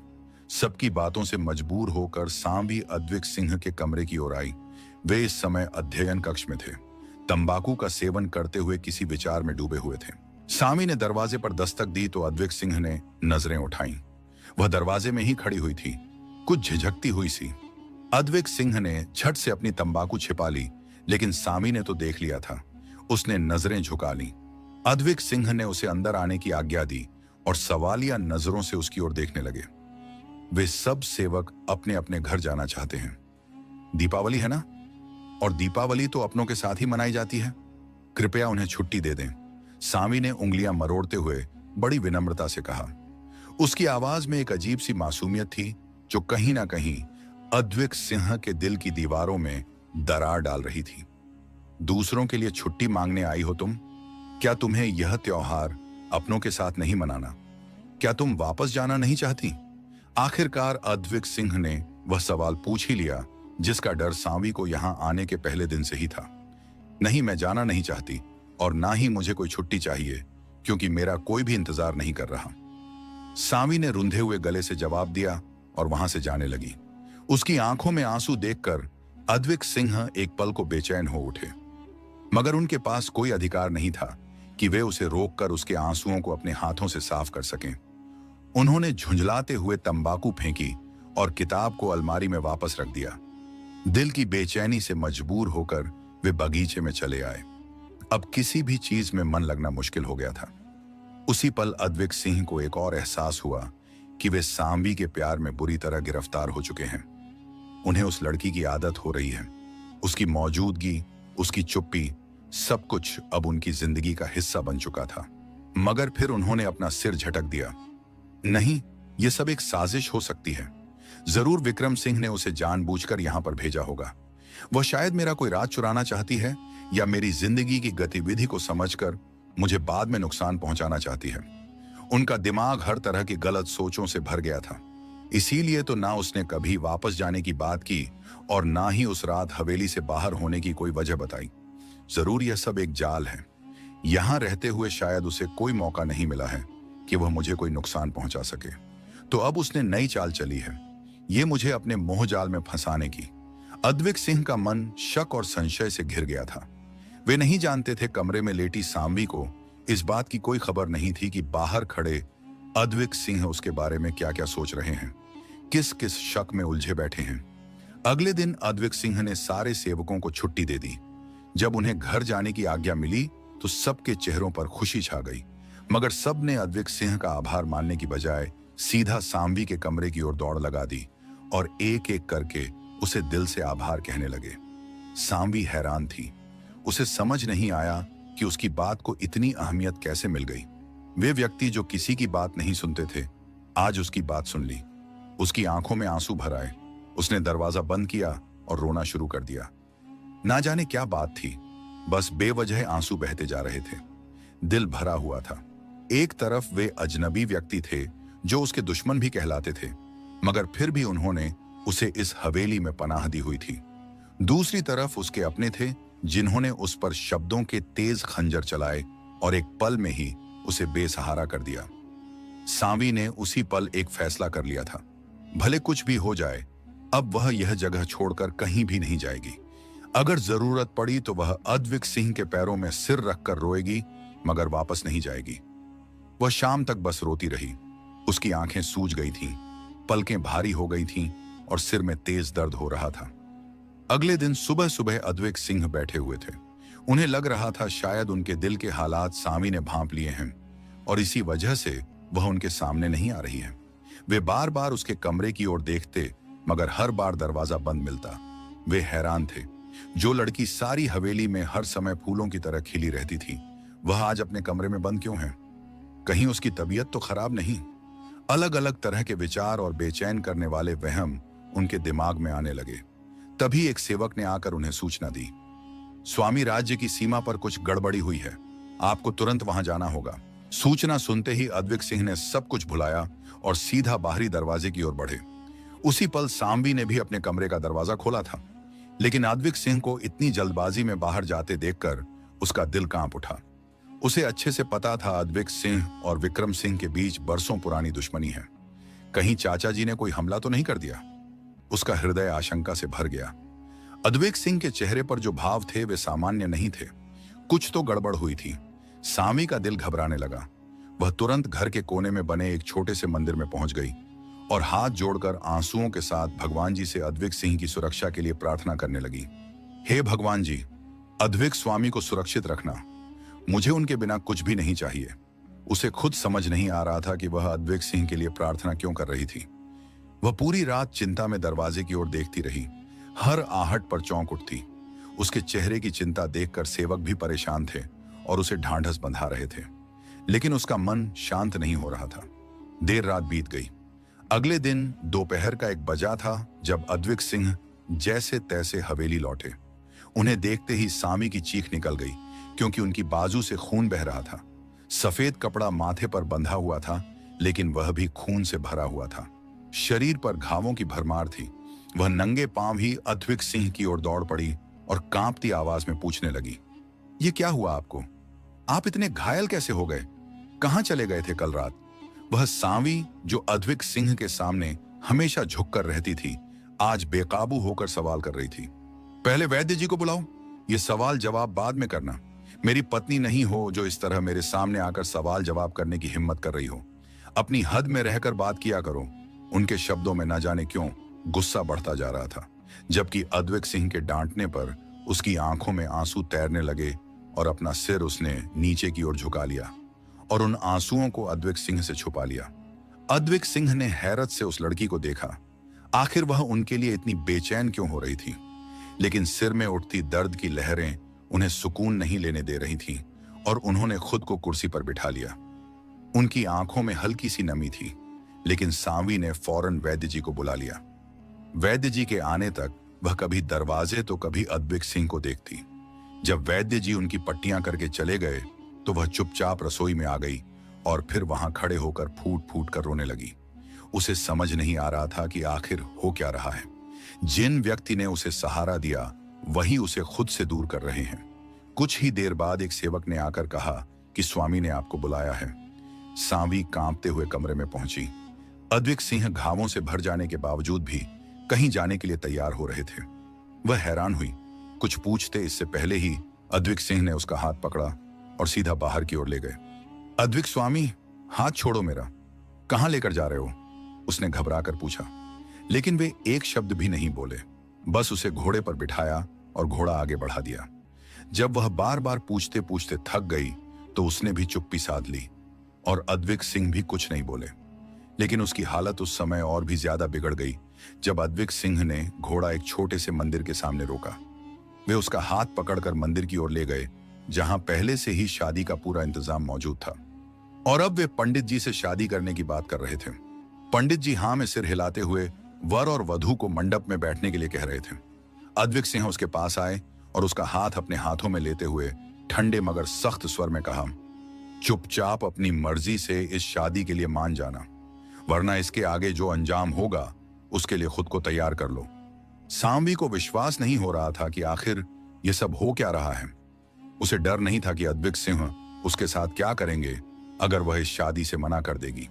सबकी बातों से मजबूर होकर सांवी अद्विक सिंह के कमरे की ओर आई। वे इस समय अध्ययन कक्ष में थे, तंबाकू का सेवन करते हुए किसी विचार में डूबे हुए थे। सांवी ने दरवाजे पर दस्तक दी तो अद्विक सिंह ने नजरें उठाईं। वह दरवाजे में ही खड़ी हुई थी, कुछ झिझकती हुई सी। अद्विक सिंह ने झट से अपनी तंबाकू छिपा ली, लेकिन सांवी ने तो देख लिया था। उसने नजरें झुका ली। अद्विक सिंह ने उसे अंदर आने की आज्ञा दी और सवालिया नजरों से उसकी ओर देखने लगे। वे सब सेवक अपने अपने घर जाना चाहते हैं। दीपावली है ना, और दीपावली तो अपनों के साथ ही मनाई जाती है। कृपया उन्हें छुट्टी दे दें, सांवी ने उंगलियां मरोड़ते हुए बड़ी विनम्रता से कहा। उसकी आवाज में एक अजीब सी मासूमियत थी जो कहीं ना कहीं अद्विक सिंह के दिल की दीवारों में दरार डाल रही थी। दूसरों के लिए छुट्टी मांगने आई हो तुम? क्या तुम्हें यह त्योहार अपनों के साथ नहीं मनाना? क्या तुम वापस जाना नहीं चाहती? आखिरकार अद्विक सिंह ने वह सवाल पूछ ही लिया जिसका डर सांवी को यहां आने के पहले दिन से ही था। नहीं, मैं जाना नहीं चाहती, और ना ही मुझे कोई छुट्टी चाहिए, क्योंकि मेरा कोई भी इंतजार नहीं कर रहा। सांवी ने रुंधे हुए गले से जवाब दिया और वहां से जाने लगी। उसकी आंखों में आंसू देखकर अद्विक सिंह एक पल को बेचैन हो उठे, मगर उनके पास कोई अधिकार नहीं था कि वे उसे रोककर उसके आंसुओं को अपने हाथों से साफ कर सकें। उन्होंने झुंझलाते हुए तंबाकू फेंकी और किताब को अलमारी में वापस रख दिया। दिल की बेचैनी से मजबूर होकर वे बगीचे में चले आए। अब किसी भी चीज में मन लगना मुश्किल हो गया था। उसी पल अद्विक सिंह को एक और एहसास हुआ कि वे सांवी के प्यार में बुरी तरह गिरफ्तार हो चुके हैं। उन्हें उस लड़की की आदत हो रही है। उसकी मौजूदगी, उसकी चुप्पी, सब कुछ अब उनकी जिंदगी का हिस्सा बन चुका था। मगर फिर उन्होंने अपना सिर झटक दिया। नहीं, यह सब एक साजिश हो सकती है। जरूर विक्रम सिंह ने उसे जानबूझकर यहां पर भेजा होगा। वह शायद मेरा कोई राज चुराना चाहती है, या मेरी जिंदगी की गतिविधि को समझकर मुझे बाद में नुकसान पहुंचाना चाहती है। उनका दिमाग हर तरह की गलत सोचों से भर गया था। इसीलिए तो ना उसने कभी वापस जाने की बात की और ना ही उस रात हवेली से बाहर होने की कोई वजह बताई। जरूर यह सब एक जाल है। यहां रहते हुए शायद उसे कोई मौका नहीं मिला है कि वह मुझे कोई नुकसान पहुंचा सके, तो अब उसने नई चाल चली है, ये मुझे अपने मोह जाल में फंसाने की। अद्विक सिंह का मन शक और संशय से घिर गया था। वे नहीं जानते थे, कमरे में लेटी सांवी को इस बात की कोई खबर नहीं थी कि बाहर खड़े अद्विक सिंह उसके बारे में क्या क्या सोच रहे हैं, किस किस शक में उलझे बैठे हैं। अगले दिन अद्विक सिंह ने सारे सेवकों को छुट्टी दे दी। जब उन्हें घर जाने की आज्ञा मिली तो सबके चेहरों पर खुशी छा गई, मगर सब ने अद्विक सिंह का आभार मानने की बजाय सीधा सांवी के कमरे की ओर दौड़ लगा दी और एक एक करके उसे दिल से आभार कहने लगे। सांवी हैरान थी। उसे समझ नहीं आया कि उसकी बात को इतनी अहमियत कैसे मिल गई। वे व्यक्ति जो किसी की बात नहीं सुनते थे, आज उसकी बात सुन ली। उसकी आंखों में आंसू भर आए। उसने दरवाजा बंद किया और रोना शुरू कर दिया। ना जाने क्या बात थी, बस बेवजह आंसू बहते जा रहे थे। दिल भरा हुआ था। एक तरफ वे अजनबी व्यक्ति थे जो उसके दुश्मन भी कहलाते थे, मगर फिर भी उन्होंने उसे इस हवेली में पनाह दी हुई थी। दूसरी तरफ उसके अपने थे जिन्होंने उस पर शब्दों के तेज खंजर चलाए और एक पल में ही उसे बेसहारा कर दिया। सांवी ने उसी पल एक फैसला कर लिया था, भले कुछ भी हो जाए, अब वह यह जगह छोड़कर कहीं भी नहीं जाएगी। अगर जरूरत पड़ी तो वह अद्विक सिंह के पैरों में सिर रखकर रोएगी, मगर वापस नहीं जाएगी। वह शाम तक बस रोती रही। उसकी आंखें सूज गई थीं, पलकें भारी हो गई थीं और सिर में तेज दर्द हो रहा था। अगले दिन सुबह सुबह अद्विक सिंह बैठे हुए थे। उन्हें लग रहा था शायद उनके दिल के हालात सांवी ने भांप लिए हैं और इसी वजह से वह उनके सामने नहीं आ रही है। वे बार बार उसके कमरे की ओर देखते, मगर हर बार दरवाजा बंद मिलता। वे हैरान थे। जो लड़की सारी हवेली में हर समय फूलों की तरह खिली रहती थी, वह आज अपने कमरे में बंद क्यों है? कहीं उसकी तबीयत तो खराब नहीं? अलग अलग तरह के विचार और बेचैन करने वाले वहम उनके दिमाग में आने लगे। तभी एक सेवक ने आकर उन्हें सूचना दी, स्वामी, राज्य की सीमा पर कुछ गड़बड़ी हुई है, आपको तुरंत वहां जाना होगा। सूचना सुनते ही अद्विक सिंह ने सब कुछ भुलाया और सीधा बाहरी दरवाजे की ओर बढ़े। उसी पल सांवी ने भी अपने कमरे का दरवाजा खोला था, लेकिन अद्विक सिंह को इतनी जल्दबाजी में बाहर जाते देखकर उसका दिल कांप उठा। उसे अच्छे से पता था अद्विक सिंह और विक्रम सिंह के बीच बरसों पुरानी दुश्मनी है। कहीं चाचा जी ने कोई हमला तो नहीं कर दिया? उसका हृदय आशंका से भर गया। अद्विक सिंह के चेहरे पर जो भाव थे वे सामान्य नहीं थे। कुछ तो गड़बड़ हुई थी। सांवी का दिल घबराने लगा। वह तुरंत घर के कोने में बने एक छोटे से मंदिर में पहुंच गई और हाथ जोड़कर आंसुओं के साथ भगवान जी से अद्विक सिंह की सुरक्षा के लिए प्रार्थना करने लगी। हे भगवान जी, अद्विक स्वामी को सुरक्षित रखना। मुझे उनके बिना कुछ भी नहीं चाहिए। उसे खुद समझ नहीं आ रहा था कि वह अद्विक सिंह के लिए प्रार्थना क्यों कर रही थी। वह पूरी रात चिंता में दरवाजे की ओर देखती रही, हर आहट पर चौंक उठती। उसके चेहरे की चिंता देखकर सेवक भी परेशान थे और उसे ढांढस बंधा रहे थे, लेकिन उसका मन शांत नहीं हो रहा था। देर रात बीत गई। अगले दिन दोपहर का 1 बजा था जब अद्विक सिंह जैसे तैसे हवेली लौटे। उन्हें देखते ही सांवी की चीख निकल गई, क्योंकि उनकी बाजू से खून बह रहा था। सफेद कपड़ा माथे पर बंधा हुआ था, लेकिन वह भी खून से भरा हुआ था। शरीर पर घावों की भरमार थी। वह नंगे पांव ही अद्विक सिंह की ओर दौड़ पड़ी और कांपती आवाज में पूछने लगी, ये क्या हुआ आपको? आप इतने घायल कैसे हो गए? कहां चले गए थे कल रात? वह सांवी जो अद्विक सिंह के सामने हमेशा झुककर रहती थी, आज बेकाबू होकर सवाल कर रही थी। पहले वैद्य जी को बुलाओ, ये सवाल जवाब बाद में करना। मेरी पत्नी नहीं हो जो इस तरह मेरे सामने आकर सवाल जवाब करने की हिम्मत कर रही हो। अपनी हद में रहकर बात किया करो। उनके शब्दों में न जाने क्यों गुस्सा बढ़ता जा रहा था, जबकि अद्विक सिंह के डांटने पर उसकी आंखों में आंसू तैरने लगे और अपना सिर उसने नीचे की ओर झुका लिया और उन आंसुओं को अद्विक सिंह से छुपा लिया। अद्विक सिंह ने हैरत से उस लड़की को देखा। आखिर वह उनके लिए इतनी बेचैन क्यों हो रही थी? लेकिन सिर में उठती दर्द की लहरें उन्हें सुकून नहीं लेने दे रही थीं और उन्होंने खुद को कुर्सी पर बिठा लिया। उनकी आंखों में हल्की सी नमी थी, लेकिन सांवी ने फौरन वैद्य जी को बुला लिया। वैद्य जी के आने तक वह कभी दरवाजे तो कभी अद्विक सिंह को देखती। जब वैद्य जी उनकी पट्टियां करके चले गए तो वह चुपचाप रसोई में आ गई और फिर वहां खड़े होकर फूट फूट कर रोने लगी। उसे समझ नहीं आ रहा था कि आखिर हो क्या रहा है। जिन व्यक्ति ने उसे सहारा दिया वही उसे खुद से दूर कर रहे हैं। कुछ ही देर बाद एक सेवक ने आकर कहा कि स्वामी ने आपको बुलाया है। सांवी कांपते हुए कमरे में पहुंची। अद्विक सिंह घावों से भर जाने के बावजूद भी कहीं जाने के लिए तैयार हो रहे थे। वह हैरान हुई। कुछ पूछते इससे पहले ही अद्विक सिंह ने उसका हाथ पकड़ा और सीधा बाहर की ओर ले गए। अद्विक स्वामी, हाथ छोड़ो मेरा, कहां लेकर जा रहे हो? उसने घबरा कर पूछा। लेकिन वे एक शब्द भी नहीं बोले, बस उसे घोड़े पर बिठाया और घोड़ा आगे बढ़ा दिया। जब वह बार बार पूछते पूछते थक गई तो उसने भी चुप्पी साध ली और अद्विक सिंह भी कुछ नहीं बोले। लेकिन उसकी हालत उस समय और भी ज्यादा बिगड़ गई जब अद्विक सिंह ने घोड़ा एक छोटे से मंदिर के सामने रोका। वे उसका हाथ पकड़कर मंदिर की ओर ले गए जहां पहले से ही शादी का पूरा इंतजाम मौजूद था और अब वे पंडित जी से शादी करने की बात कर रहे थे। पंडित जी हां में सिर हिलाते हुए वर और वधू को मंडप में बैठने के लिए कह रहे थे। अद्विक सिंह उसके पास आए और उसका हाथ अपने हाथों में लेते हुए ठंडे मगर सख्त स्वर में कहा, चुपचाप अपनी मर्जी से इस शादी के लिए मान जाना, वरना इसके आगे जो अंजाम होगा उसके लिए खुद को तैयार कर लो। सांवी को विश्वास नहीं हो रहा था कि आखिर यह सब हो क्या रहा है। उसे डर नहीं था कि अद्विक सिंह उसके साथ क्या करेंगे अगर वह इस शादी से मना कर देगी।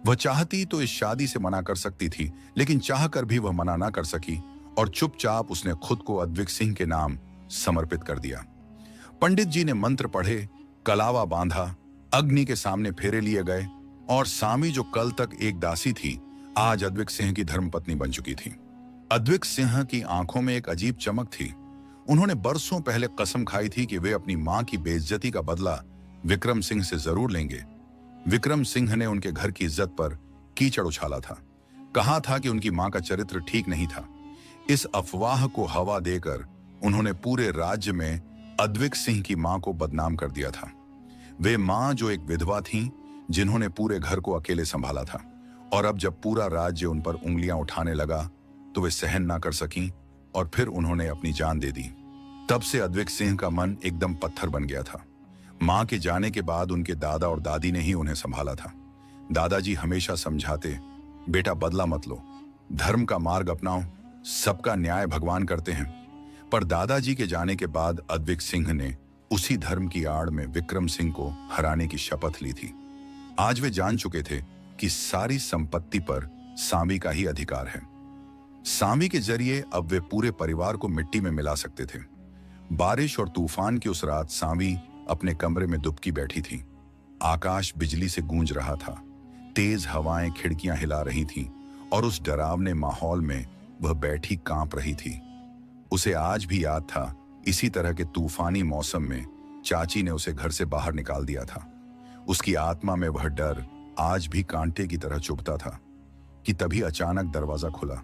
वह चाहती तो इस शादी से मना कर सकती थी, लेकिन चाहकर भी वह मना ना कर सकी और चुपचाप उसने खुद को अद्विक सिंह के नाम समर्पित कर दिया। पंडित जी ने मंत्र पढ़े, कलावा बांधा, अग्नि के सामने फेरे लिए गए और सांवी जो कल तक एक दासी थी आज अद्विक सिंह की धर्मपत्नी बन चुकी थी। अद्विक सिंह की आंखों में एक अजीब चमक थी। उन्होंने बरसों पहले कसम खाई थी कि वे अपनी मां की बेइज्जती का बदला विक्रम सिंह से जरूर लेंगे। विक्रम सिंह ने उनके घर की इज्जत पर कीचड़ उछाला था, कहा था कि उनकी मां का चरित्र ठीक नहीं था। इस अफवाह को हवा देकर उन्होंने पूरे राज्य में अद्विक सिंह की मां को बदनाम कर दिया था। वे मां जो एक विधवा थीं, जिन्होंने पूरे घर को अकेले संभाला था, और अब जब पूरा राज्य उन पर उंगलियां उठाने लगा तो वे सहन ना कर सकीं और फिर उन्होंने अपनी जान दे दी। तब से अद्विक सिंह का मन एकदम पत्थर बन गया था। मां के जाने के बाद उनके दादा और दादी ने ही उन्हें संभाला था। दादाजी हमेशा समझाते, बेटा बदला मत लो, धर्म का मार्ग अपनाओ, सबका न्याय भगवान करते हैं। पर दादाजी के जाने के बाद अद्विक सिंह ने उसी धर्म की आड़ में विक्रम सिंह को हराने की शपथ ली थी। आज वे जान चुके थे कि सारी संपत्ति पर सांवी का ही अधिकार है। सांवी के जरिए अब वे पूरे परिवार को मिट्टी में मिला सकते थे। बारिश और तूफान की उस रात सांवी अपने कमरे में दुबकी बैठी थी। आकाश बिजली से गूंज रहा था, तेज हवाएं खिड़कियां हिला रही थीं और उस डरावने माहौल में वह बैठी कांप रही थी। उसे आज भी याद था, इसी तरह के तूफानी मौसम में चाची ने उसे घर से बाहर निकाल दिया था। उसकी आत्मा में वह डर आज भी कांटे की तरह चुभता था कि तभी अचानक दरवाजा खुला।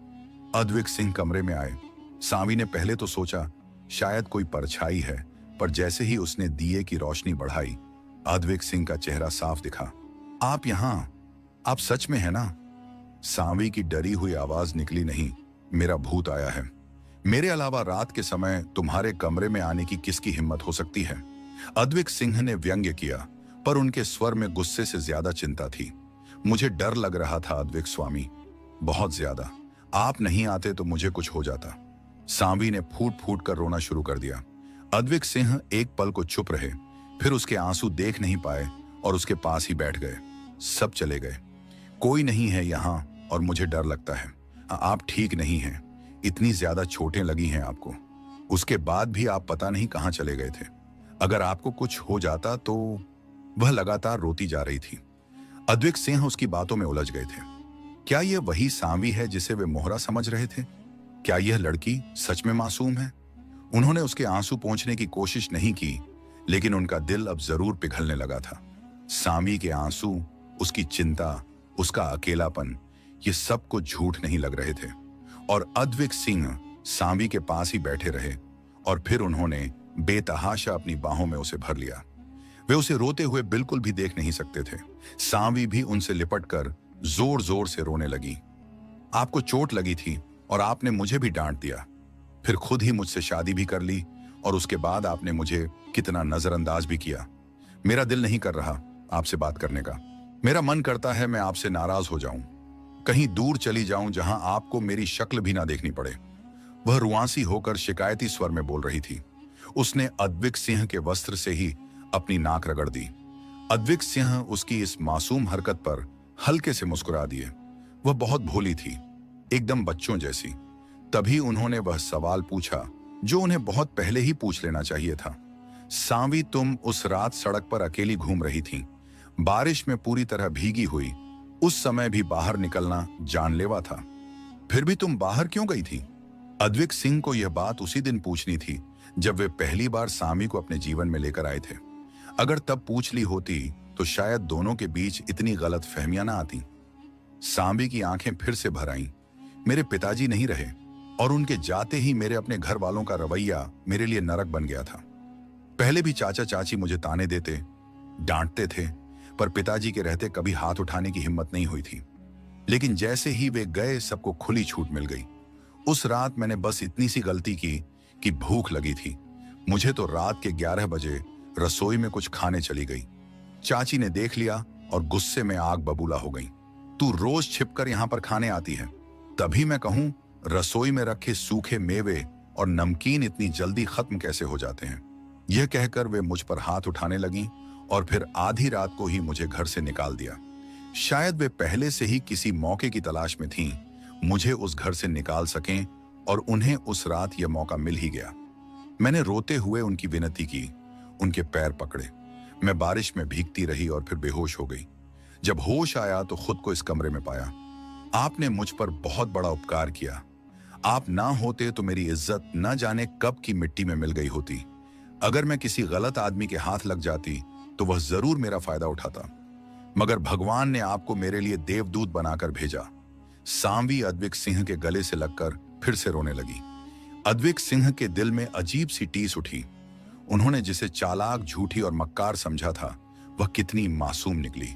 अद्विक सिंह कमरे में आए। सांवी ने पहले तो सोचा शायद कोई परछाई है, पर जैसे ही उसने दिए की रोशनी बढ़ाई, अद्विक सिंह का चेहरा साफ दिखा। आप यहां, आप सच में है ना? सांवी की डरी हुई आवाज निकली नहीं, मेरा भूत आया है। मेरे अलावा रात के समय तुम्हारे कमरे में आने की किसकी हिम्मत हो सकती है? अद्विक सिंह ने व्यंग्य किया, पर उनके स्वर में गुस्से से ज्यादा चिंता थी। मुझे डर लग रहा था अद्विक स्वामी, बहुत ज्यादा। आप नहीं आते तो मुझे कुछ हो जाता। सांवी ने फूट फूट कर रोना शुरू कर दिया। अद्विक सिंह एक पल को चुप रहे, फिर उसके आंसू देख नहीं पाए और उसके पास ही बैठ गए। सब चले गए, कोई नहीं है यहाँ और मुझे डर लगता है। आप ठीक नहीं हैं, इतनी ज्यादा चोटें लगी हैं आपको। उसके बाद भी आप पता नहीं कहां चले गए थे। अगर आपको कुछ हो जाता तो। वह लगातार रोती जा रही थी। अद्विक सिंह उसकी बातों में उलझ गए थे। क्या यह वही सांवी है जिसे वे मोहरा समझ रहे थे? क्या यह लड़की सच में मासूम है? उन्होंने उसके आंसू पोंछने की कोशिश नहीं की, लेकिन उनका दिल अब जरूर पिघलने लगा था। सांवी के आंसू, उसकी चिंता, उसका अकेलापन, ये सब कुछ झूठ नहीं लग रहे थे। और अद्विक सिंह सांवी के पास ही बैठे रहे और फिर उन्होंने बेतहाशा अपनी बाहों में उसे भर लिया। वे उसे रोते हुए बिल्कुल भी देख नहीं सकते थे। सांवी भी उनसे लिपटकर जोर जोर से रोने लगी। आपको चोट लगी थी और आपने मुझे भी डांट दिया, फिर खुद ही मुझसे शादी भी कर ली और उसके बाद आपने मुझे कितना नजरअंदाज भी किया। मेरा दिल नहीं कर रहा आपसे बात करने का। मेरा मन करता है मैं आपसे नाराज हो जाऊं, कहीं दूर चली जाऊं जहां आपको मेरी शक्ल भी ना देखनी पड़े। वह रुआंसी होकर शिकायती स्वर में बोल रही थी। उसने अद्विक सिंह के वस्त्र से ही अपनी नाक रगड़ दी। अद्विक सिंह उसकी इस मासूम हरकत पर हल्के से मुस्कुरा दिए। वह बहुत भोली थी, एकदम बच्चों जैसी। तभी उन्होंने वह सवाल पूछा जो उन्हें बहुत पहले ही पूछ लेना चाहिए था। सांवी, तुम उस रात सड़क पर अकेली घूम रही थी, बारिश में पूरी तरह भीगी हुई। उस समय भी बाहर निकलना जानलेवा था, फिर भी तुम बाहर क्यों गई थी? अद्विक सिंह को यह बात उसी दिन पूछनी थी जब वे पहली बार सामी को अपने जीवन में लेकर आए थे। अगर तब पूछ ली होती तो शायद दोनों के बीच इतनी गलत फहमियां ना आती। सामी की आंखें फिर से भर आईं। मेरे पिताजी नहीं रहे और उनके जाते ही मेरे अपने घर वालों का रवैया मेरे लिए नरक बन गया था। पहले भी चाचा चाची मुझे ताने देते, डांटते थे, पर पिताजी के रहते कभी हाथ उठाने की हिम्मत नहीं हुई थी। लेकिन जैसे ही वे गए सबको खुली छूट मिल गई। उस रात मैंने बस इतनी सी गलती की कि भूख लगी थी। मुझे तो रात के 11 बजे रसोई में कुछ खाने चली गई। चाची ने देख लिया और गुस्से में आग बबूला हो गई। तू रोज छिपकर यहाँ पर खाने आती है, तभी मैं कहूं रसोई में रखे सूखे मेवे और नमकीन इतनी जल्दी खत्म कैसे हो जाते हैं। यह कहकर वे मुझ पर हाथ उठाने लगी और फिर आधी रात को ही मुझे घर से निकाल दिया। शायद वे पहले से ही किसी मौके की तलाश में थीं, मुझे उस घर से निकाल सकें, और उन्हें उस रात यह मौका मिल ही गया। मैंने रोते हुए उनकी विनती की, उनके पैर पकड़े। मैं बारिश में भीगती रही और फिर बेहोश हो गई। जब होश आया तो खुद को इस कमरे में पाया। आपने मुझ पर बहुत बड़ा उपकार किया। आप ना होते तो मेरी इज्जत न जाने कब की मिट्टी में मिल गई होती। अगर मैं किसी गलत आदमी के हाथ लग जाती तो वह जरूर मेरा फायदा उठाता, मगर भगवान ने आपको मेरे लिए देवदूत बनाकर भेजा। सांवी अद्विक सिंह के गले से लगकर फिर से रोने लगी। अद्विक सिंह के दिल में अजीब सी टीस उठी। उन्होंने जिसे चालाक, झूठी और मक्कार समझा था, वह कितनी मासूम निकली।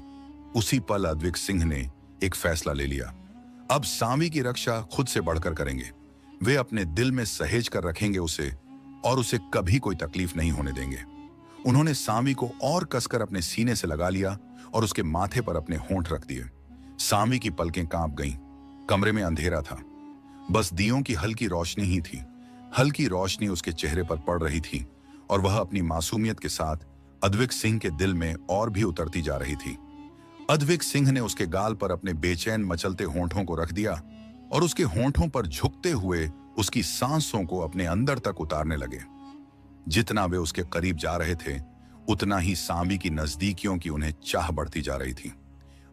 उसी पल अद्विक सिंह ने एक फैसला ले लिया। अब सांवी की रक्षा खुद से बढ़कर करेंगे। वे अपने दिल में सहेज कर रखेंगे उसे, और उसे कभी कोई तकलीफ नहीं होने देंगे। उन्होंने सांवी को और कसकर अपने सीने से लगा लिया और उसके माथे पर अपने होंठ रख दिए। सांवी की पलकें कांप गईं। कमरे में अंधेरा था, बस दियों की हल्की रोशनी ही थी। हल्की रोशनी उसके चेहरे पर पड़ रही थी और वह अपनी मासूमियत के साथ अद्विक सिंह के दिल में और भी उतरती जा रही थी। अद्विक सिंह ने उसके गाल पर अपने बेचैन मचलते होंठों को रख दिया और उसके होंठों पर झुकते हुए उसकी सांसों को अपने अंदर तक उतारने लगे। जितना वे उसके करीब जा रहे थे, उतना ही सांवी की नजदीकियों की उन्हें चाह बढ़ती जा रही थी।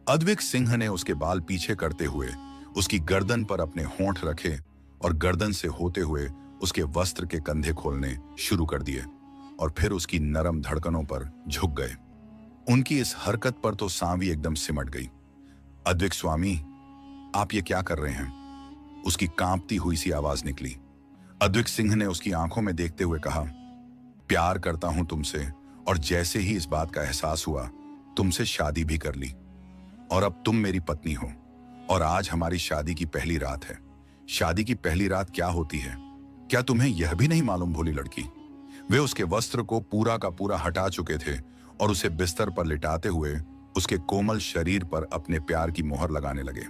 अद्विक सिंह ने उसके बाल पीछे करते हुए उसकी गर्दन पर अपने होंठ रखे और गर्दन से होते हुए उसके वस्त्र के कंधे खोलने शुरू कर दिए और फिर उसकी नरम धड़कनों पर झुक गए। उनकी इस हरकत पर तो सांवी एकदम सिमट गई। अद्विक स्वामी, आप ये क्या कर रहे हैं? उसकी कांपती हुई सी आवाज निकली। अद्विक सिंह ने उसकी आंखों में देखते हुए कहा, प्यार करता हूं तुमसे, और जैसे ही इस बात का एहसास हुआ तुमसे शादी भी कर ली, और अब तुम मेरी पत्नी हो, और आज हमारी शादी की पहली रात है। शादी की पहली रात क्या होती है, क्या तुम्हें यह भी नहीं मालूम भोली लड़की? वे उसके वस्त्र को पूरा का पूरा हटा चुके थे और उसे बिस्तर पर लिटाते हुए उसके कोमल शरीर पर अपने प्यार की मोहर लगाने लगे।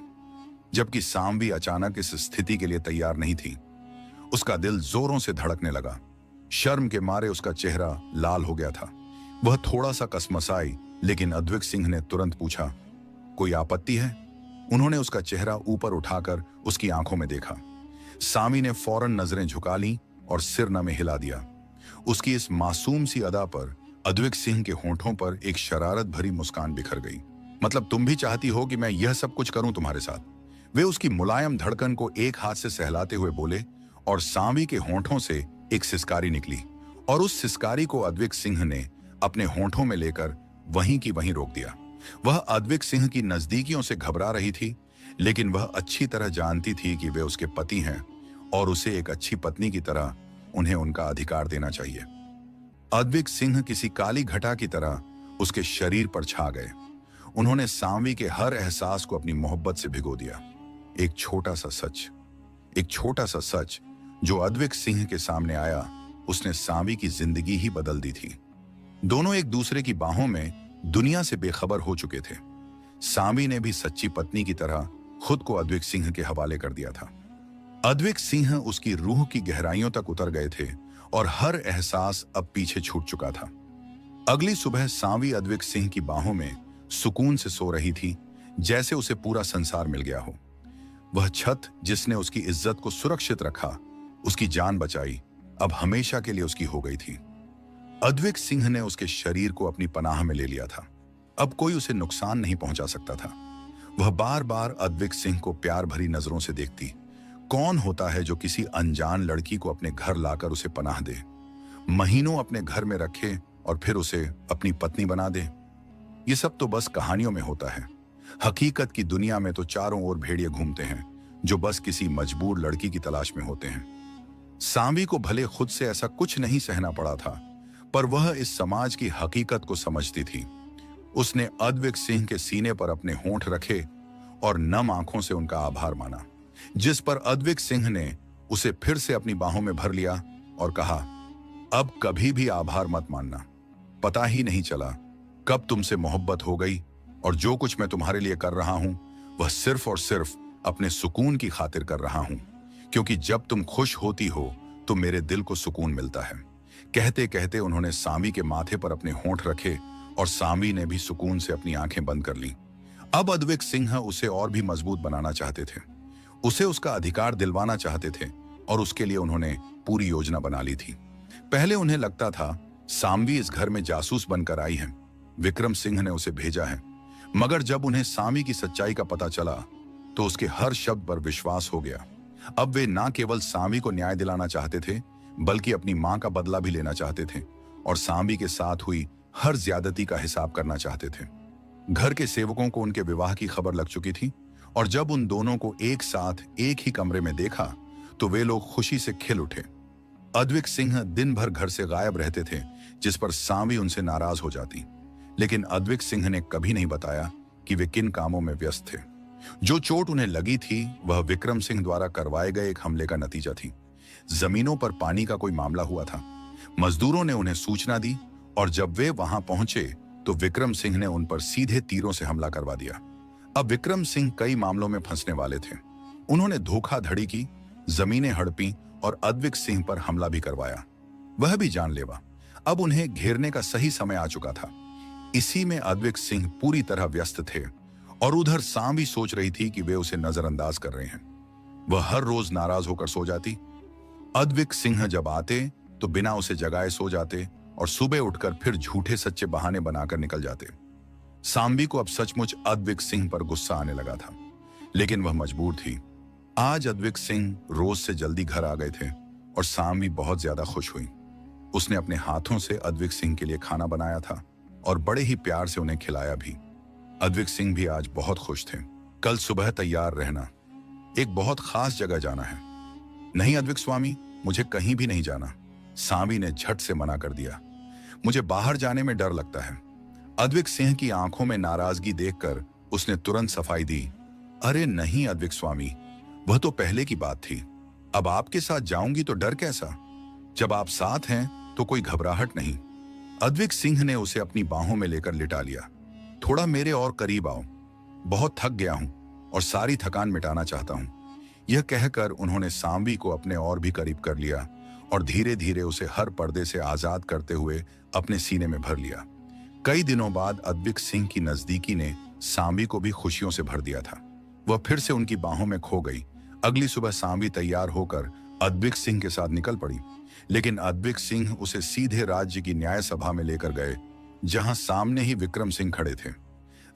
जबकि सांवी अचानक इस स्थिति के लिए तैयार नहीं थी। उसका दिल जोरों से धड़कने लगा। शर्म के मारे उसका चेहरा लाल हो गया था। वह थोड़ा सा कसमसाई, लेकिन अद्विक सिंह ने तुरंत पूछा, कोई आपत्ति है? उन्होंने उसका चेहरा ऊपर उठाकर उसकी आंखों में देखा। सांवी ने फौरन नजरें झुका ली और सिर न में हिला दिया। उसकी इस मासूम सी अदा पर अद्विक सिंह के होंठों पर एक शरारत भरी मुस्कान बिखर गई। मतलब तुम भी चाहती हो कि मैं यह सब कुछ करूं तुम्हारे साथ? वे उसकी मुलायम धड़कन को एक हाथ से सहलाते हुए बोले और सांवी के होंठों से एक सिसकारी निकली और उस सिसकारी को अद्विक सिंह ने अपने होंठों में लेकर वहीं की वहीं रोक दिया। वह अद्विक सिंह की नजदीकियों से घबरा रही थी, लेकिन वह अच्छी तरह जानती थी कि वे उसके पति हैं और उसे एक अच्छी पत्नी की तरह उन्हें उनका अधिकार देना चाहिए। अद्विक सिंह किसी काली घटा की तरह उसके शरीर पर छा गए। उन्होंने सांवी के हर एहसास को अपनी मोहब्बत से भिगो दिया। एक छोटा सा सच जो अद्विक सिंह के सामने आया, उसने सांवी की जिंदगी ही बदल दी थी। दोनों एक दूसरे की बाहों में दुनिया से बेखबर हो चुके थे। सांवी ने भी सच्ची पत्नी की तरह खुद को अद्विक सिंह के हवाले कर दिया था। अद्विक सिंह उसकी रूह की गहराइयों तक उतर गए थे और हर एहसास अब पीछे छूट चुका था। अगली सुबह सांवी अद्विक सिंह की बाहों में सुकून से सो रही थी, जैसे उसे पूरा संसार मिल गया हो। वह छत जिसने उसकी इज्जत को सुरक्षित रखा, उसकी जान बचाई, अब हमेशा के लिए उसकी हो गई थी। अद्विक सिंह ने उसके शरीर को अपनी पनाह में ले लिया था। अब कोई उसे नुकसान नहीं पहुंचा सकता था। वह बार बार अद्विक सिंह को प्यार भरी नजरों से देखती। कौन होता है जो किसी अनजान लड़की को अपने घर लाकर उसे पनाह दे, महीनों अपने घर में रखे और फिर उसे अपनी पत्नी बना दे? ये सब तो बस कहानियों में होता है। हकीकत की दुनिया में तो चारों ओर भेड़िए घूमते हैं जो बस किसी मजबूर लड़की की तलाश में होते हैं। सांवी को भले खुद से ऐसा कुछ नहीं सहना पड़ा था, पर वह इस समाज की हकीकत को समझती थी। उसने अद्विक सिंह के सीने पर अपने होंठ रखे और नम आंखों से उनका आभार माना, जिस पर अद्विक सिंह ने उसे फिर से अपनी बाहों में भर लिया और कहा, अब कभी भी आभार मत मानना। पता ही नहीं चला कब तुमसे मोहब्बत हो गई, और जो कुछ मैं तुम्हारे लिए कर रहा हूं वह सिर्फ और सिर्फ अपने सुकून की खातिर कर रहा हूं, क्योंकि जब तुम खुश होती हो तो मेरे दिल को सुकून मिलता है। कहते कहते उन्होंने सांवी के माथे पर अपने होंठ रखे और सांवी ने भी सुकून से अपनी आंखें बंद कर लीं। अब अद्विक सिंह उसे और भी मजबूत बनाना चाहते थे, उसे उसका अधिकार दिलवाना चाहते थे, और उसके लिए उन्होंने पूरी योजना बना ली थी। पहले उन्हें लगता था सांवी इस घर में जासूस बनकर आई है, विक्रम सिंह ने उसे भेजा है। मगर जब उन्हें सांवी की सच्चाई का पता चला तो उसके हर शब्द पर विश्वास हो गया। अब वे ना केवल सांवी को न्याय दिलाना चाहते थे, बल्कि अपनी मां का बदला भी लेना चाहते थे और सांवी के साथ हुई हर ज्यादती का हिसाब करना चाहते थे। घर के सेवकों को उनके विवाह की खबर लग चुकी थी, और जब उन दोनों को एक साथ एक ही कमरे में देखा तो वे लोग खुशी से खिल उठे। अद्विक सिंह दिन भर घर से गायब रहते थे, जिस पर सांवी उनसे नाराज हो जाती, लेकिन अद्विक सिंह ने कभी नहीं बताया कि वे किन कामों में व्यस्त थे। जो चोट उन्हें लगी थी वह विक्रम सिंह द्वारा करवाए गए एक हमले का नतीजा थी। जमीनों पर पानी का कोई मामला हुआ था। मजदूरों ने उन्हें सूचना दी और जब वे वहां पहुंचे तो विक्रम सिंह ने उन पर सीधे तीरों से हमला करवा दिया। अब विक्रम सिंह कई मामलों में फंसने वाले थे। उन्होंने धोखाधड़ी की, जमीनें हड़पी और अद्विक सिंह पर हमला भी करवाया। वह भी जानलेवा। अब उन्हें घेरने का सही समय आ चुका था। इसी में अद्विक सिंह पूरी तरह व्यस्त थे और उधर सांवी सोच रही थी कि वे उसे नजरअंदाज कर रहे हैं। वह हर रोज नाराज होकर सो जाती। अद्विक सिंह जब आते तो बिना उसे जगाए सो जाते और सुबह उठकर फिर झूठे सच्चे बहाने बनाकर निकल जाते। सांवी को अब सचमुच अद्विक सिंह पर गुस्सा आने लगा था, लेकिन वह मजबूर थी। आज अद्विक सिंह रोज से जल्दी घर आ गए थे और सांवी बहुत ज्यादा खुश हुई। उसने अपने हाथों से अद्विक सिंह के लिए खाना बनाया था और बड़े ही प्यार से उन्हें खिलाया भी। अद्विक सिंह भी आज बहुत खुश थे। कल सुबह तैयार रहना, एक बहुत खास जगह जाना है। नहीं अद्विक स्वामी, मुझे कहीं भी नहीं जाना, सांवी ने झट से मना कर दिया। मुझे बाहर जाने में डर लगता है। अद्विक सिंह की आंखों में नाराजगी देखकर उसने तुरंत सफाई दी। अरे नहीं अद्विक स्वामी, वह तो पहले की बात थी। अब आपके साथ जाऊंगी तो डर कैसा? जब आप साथ हैं तो कोई घबराहट नहीं। अद्विक सिंह ने उसे अपनी बाहों में लेकर लिटा लिया। थोड़ा मेरे और करीब आओ, बहुत थक गया हूं और सारी थकान मिटाना चाहता हूं। यह कहकर उन्होंने सांवी को अपने और भी करीब कर लिया और धीरे धीरे उसे हर पर्दे से आजाद करते हुए अपने सीने में भर लिया। कई दिनों बाद अद्विक सिंह की नजदीकी ने सांवी को भी खुशियों से भर दिया था। वह फिर से उनकी बाहों में खो गई। अगली सुबह सांवी तैयार होकर अद्विक सिंह के साथ निकल पड़ी, लेकिन अद्विक सिंह उसे सीधे राज्य की न्याय सभा में लेकर गए, जहां सामने ही विक्रम सिंह खड़े थे।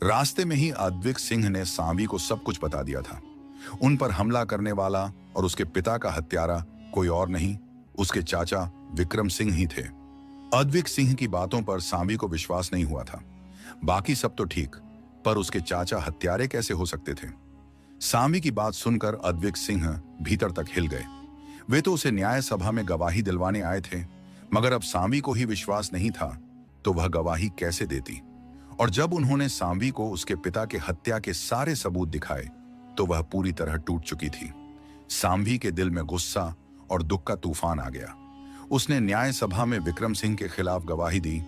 रास्ते में ही अद्विक सिंह ने सांवी को सब कुछ बता दिया था। उन पर हमला करने वाला और उसके पिता का हत्यारा कोई और नहीं, उसके चाचा विक्रम सिंह ही थे। अद्विक सिंह की बातों पर सांवी को विश्वास नहीं हुआ था। बाकी सब तो ठीक, पर उसके चाचा हत्यारे कैसे हो सकते थे? सांवी की बात सुनकर अद्विक सिंह भीतर तक हिल गए। वे तो उसे न्याय सभा में गवाही दिलवाने आए थे, मगर अब सांवी को ही विश्वास नहीं था तो वह गवाही कैसे देती? और जब उन्होंने सांवी को उसके पिता के हत्या के सारे सबूत दिखाए तो वह पूरी तरह टूट चुकी थी। सांवी के दिल में गुस्सा और दुख का तूफान आ गया। उसने न्याय सभा में विक्रम सिंह के खिलाफ गवाही दी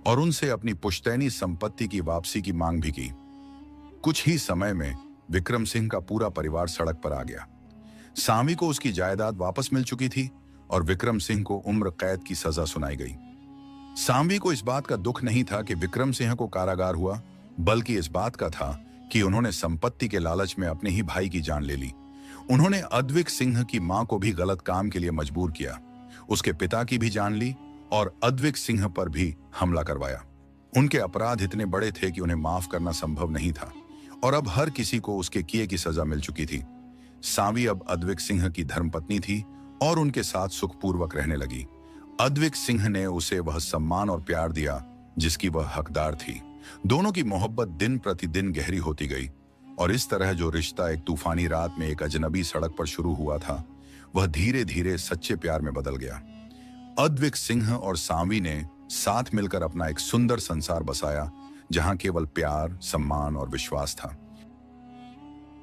और उनसे अपनी पुश्तैनी संपत्ति की वापसी की मांग भी की। कुछ ही समय में विक्रम सिंह का पूरा परिवार सड़क पर आ गया। सांवी को उसकी जायदाद वापस मिल चुकी थी और विक्रम सिंह को उम्र कैद की सजा सुनाई गई। सांवी को इस बात का दुख नहीं था कि विक्रम सिंह को कारागार हुआ, बल्कि इस बात का था कि उन्होंने संपत्ति के लालच में अपने ही भाई की जान ले ली। उन्होंने अद्विक सिंह की मां को भी गलत काम के लिए मजबूर किया, उसके पिता की भी जान ली और अद्विक सिंह पर भी हमला करवाया। उनके अपराध इतने बड़े थे कि उन्हें माफ करना संभव नहीं था और अब हर किसी को उसके किए की सजा मिल चुकी थी। सांवी अब अद्विक सिंह की धर्मपत्नी थी और उनके साथ सुखपूर्वक रहने लगी। अद्विक सिंह ने उसे वह सम्मान और प्यार दिया जिसकी वह हकदार थी। दोनों की मोहब्बत दिन प्रतिदिन गहरी होती गई और इस तरह जो रिश्ता एक तूफानी रात में एक अजनबी सड़क पर शुरू हुआ था, वह धीरे धीरे सच्चे प्यार में बदल गया। अद्विक सिंह और सांवी ने साथ मिलकर अपना एक सुंदर संसार बसाया, जहां केवल प्यार, सम्मान और विश्वास था।